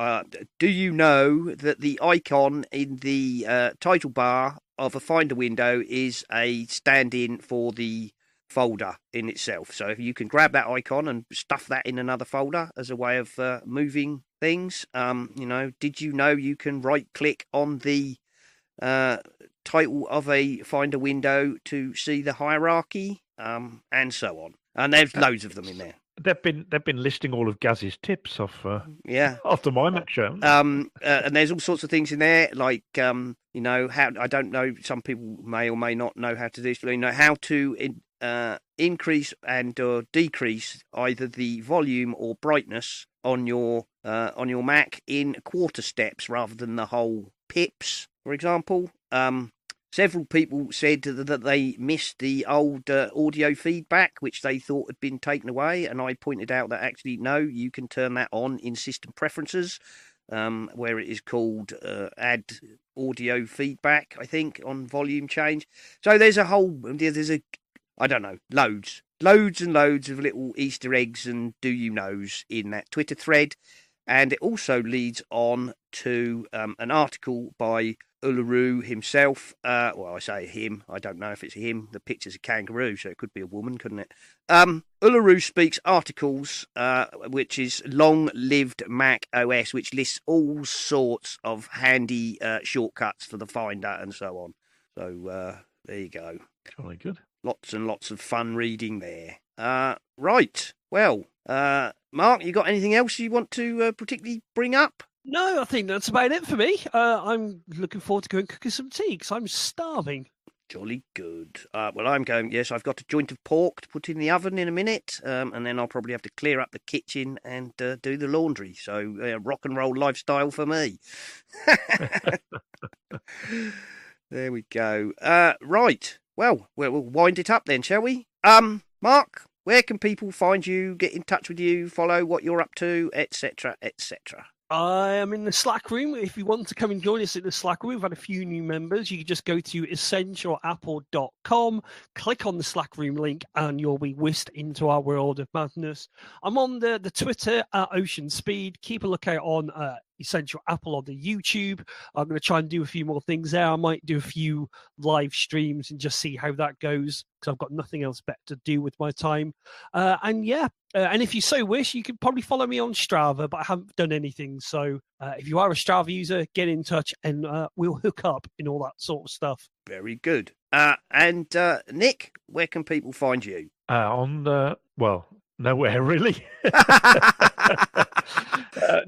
do you know that the icon in the title bar of a Finder window is a stand-in for the folder in itself? So if you can grab that icon and stuff that in another folder as a way of moving things, did you know you can right-click on the title of a Finder window to see the hierarchy, and so on? And there's loads of them in there. They've been listing all of Gaz's tips off after my Mac show. And there's all sorts of things in there, like how I don't know. Some people may or may not know how to do this. But, how to increase and or decrease either the volume or brightness on your Mac in quarter steps rather than the whole pips, for example. Several people said that they missed the old audio feedback, which they thought had been taken away. And I pointed out that actually, no, you can turn that on in system preferences, where it is called add audio feedback, I think, on volume change. So there's I don't know, loads and loads of little Easter eggs and do you knows in that Twitter thread. And it also leads on to an article by Uluru himself. Well, I say him. I don't know if it's him. The picture's a kangaroo, so it could be a woman, couldn't it? Uluru Speaks articles, which is Long-Lived Mac OS, which lists all sorts of handy shortcuts for the Finder and so on. So there you go. Jolly good. Lots and lots of fun reading there. Right. Well, Mark, you got anything else you want to particularly bring up? No, I think that's about it for me. I'm looking forward to going cooking some tea because I'm starving. Jolly good. Well, I'm going, yes, I've got a joint of pork to put in the oven in a minute, and then I'll probably have to clear up the kitchen and do the laundry. So rock and roll lifestyle for me. There we go. Right. well, we'll wind it up then, shall we? Mark, where can people find you, get in touch with you, follow what you're up to, etc., etc.? I am in the Slack room. If you want to come and join us in the Slack room, we've had a few new members. You can just go to essentialapple.com, click on the Slack room link, and you'll be whisked into our world of madness. I'm on the Twitter at Ocean Speed. Keep a lookout on Essential Apple on the YouTube. I'm going to try and do a few more things there. I might do a few live streams and just see how that goes, because I've got nothing else better to do with my time. And if you so wish, you could probably follow me on Strava, but I haven't done anything. So if you are a Strava user, get in touch and we'll hook up in all that sort of stuff. Very good. And Nick, where can people find you? Nowhere really.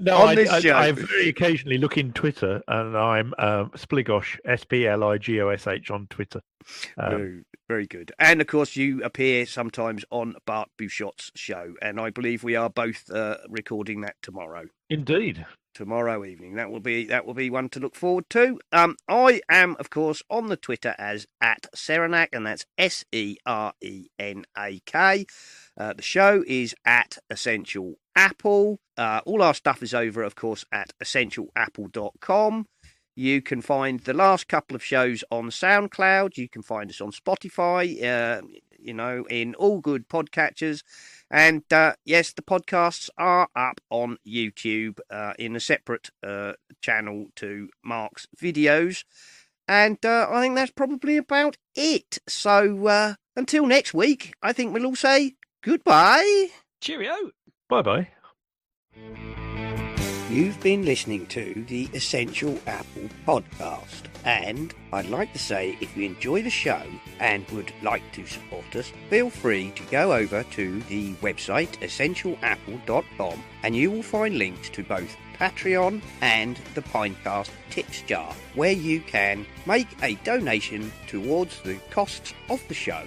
I very occasionally look in Twitter, and I'm Spligosh, Spligosh on Twitter. Very good. And of course, you appear sometimes on Bart Bouchot's show, and I believe we are both recording that tomorrow. Indeed. Tomorrow evening. That will be one to look forward to. I am, of course, on the Twitter as @Serenak, and that's SERENAK. The show is at Essential Apple. All our stuff is over, of course, at essentialapple.com. You can find the last couple of shows on SoundCloud. You can find us on Spotify, in all good podcatchers. And yes, the podcasts are up on YouTube in a separate channel to Mark's videos. And I think that's probably about it. So until next week, I think we'll all say goodbye. Cheerio. Bye-bye. You've been listening to the Essential Apple podcast, and I'd like to say if you enjoy the show and would like to support us, feel free to go over to the website essentialapple.com and you will find links to both Patreon and the Pinecast Tips Jar, where you can make a donation towards the costs of the show,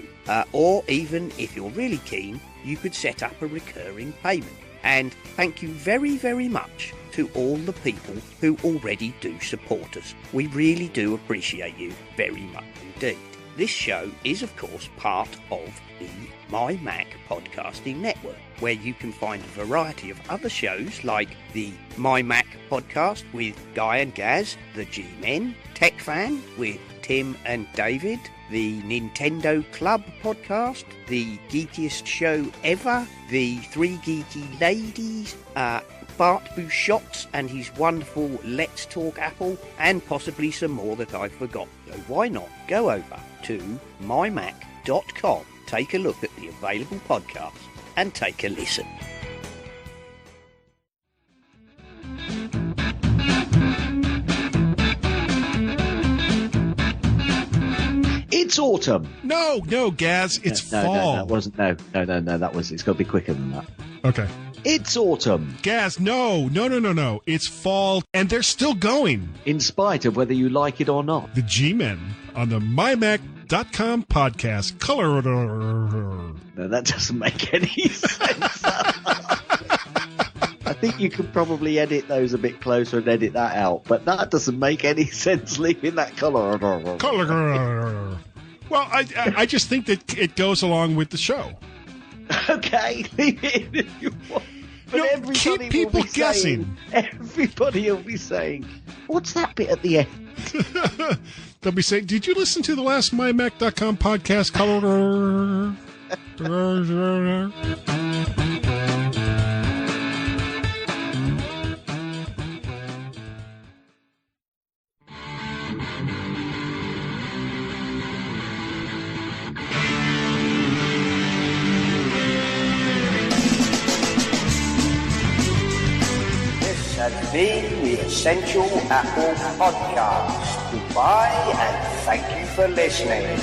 or even if you're really keen, you could set up a recurring payment. And thank you very, very much to all the people who already do support us. We really do appreciate you very much indeed. This show is, of course, part of the My Mac podcasting network, where you can find a variety of other shows like the My Mac podcast with Guy and Gaz, the G-Men, Tech Fan with Tim and David, the Nintendo Club podcast, the geekiest show ever, the Three Geeky Ladies, Bart Bouchot's and his wonderful Let's Talk Apple, and possibly some more that I've forgotten. So why not go over to mymac.com, take a look at the available podcasts, and take a listen. It's autumn. No, Gaz, it's fall. No, that wasn't. No, that was. It's got to be quicker than that. Okay. It's autumn. Gaz, no. It's fall, and they're still going. In spite of whether you like it or not. The G-Men on the mymac.com podcast. Color. No, that doesn't make any sense. I think you could probably edit those a bit closer and edit that out, but that doesn't make any sense leaving that color. Well, I just think that it goes along with the show. Okay, leave it if you want. But everybody keep people guessing. Everybody will be saying, what's that bit at the end? They'll be saying, did you listen to the last mymac.com podcast? Color. Has been the Essential Apple Podcast. Goodbye and thank you for listening.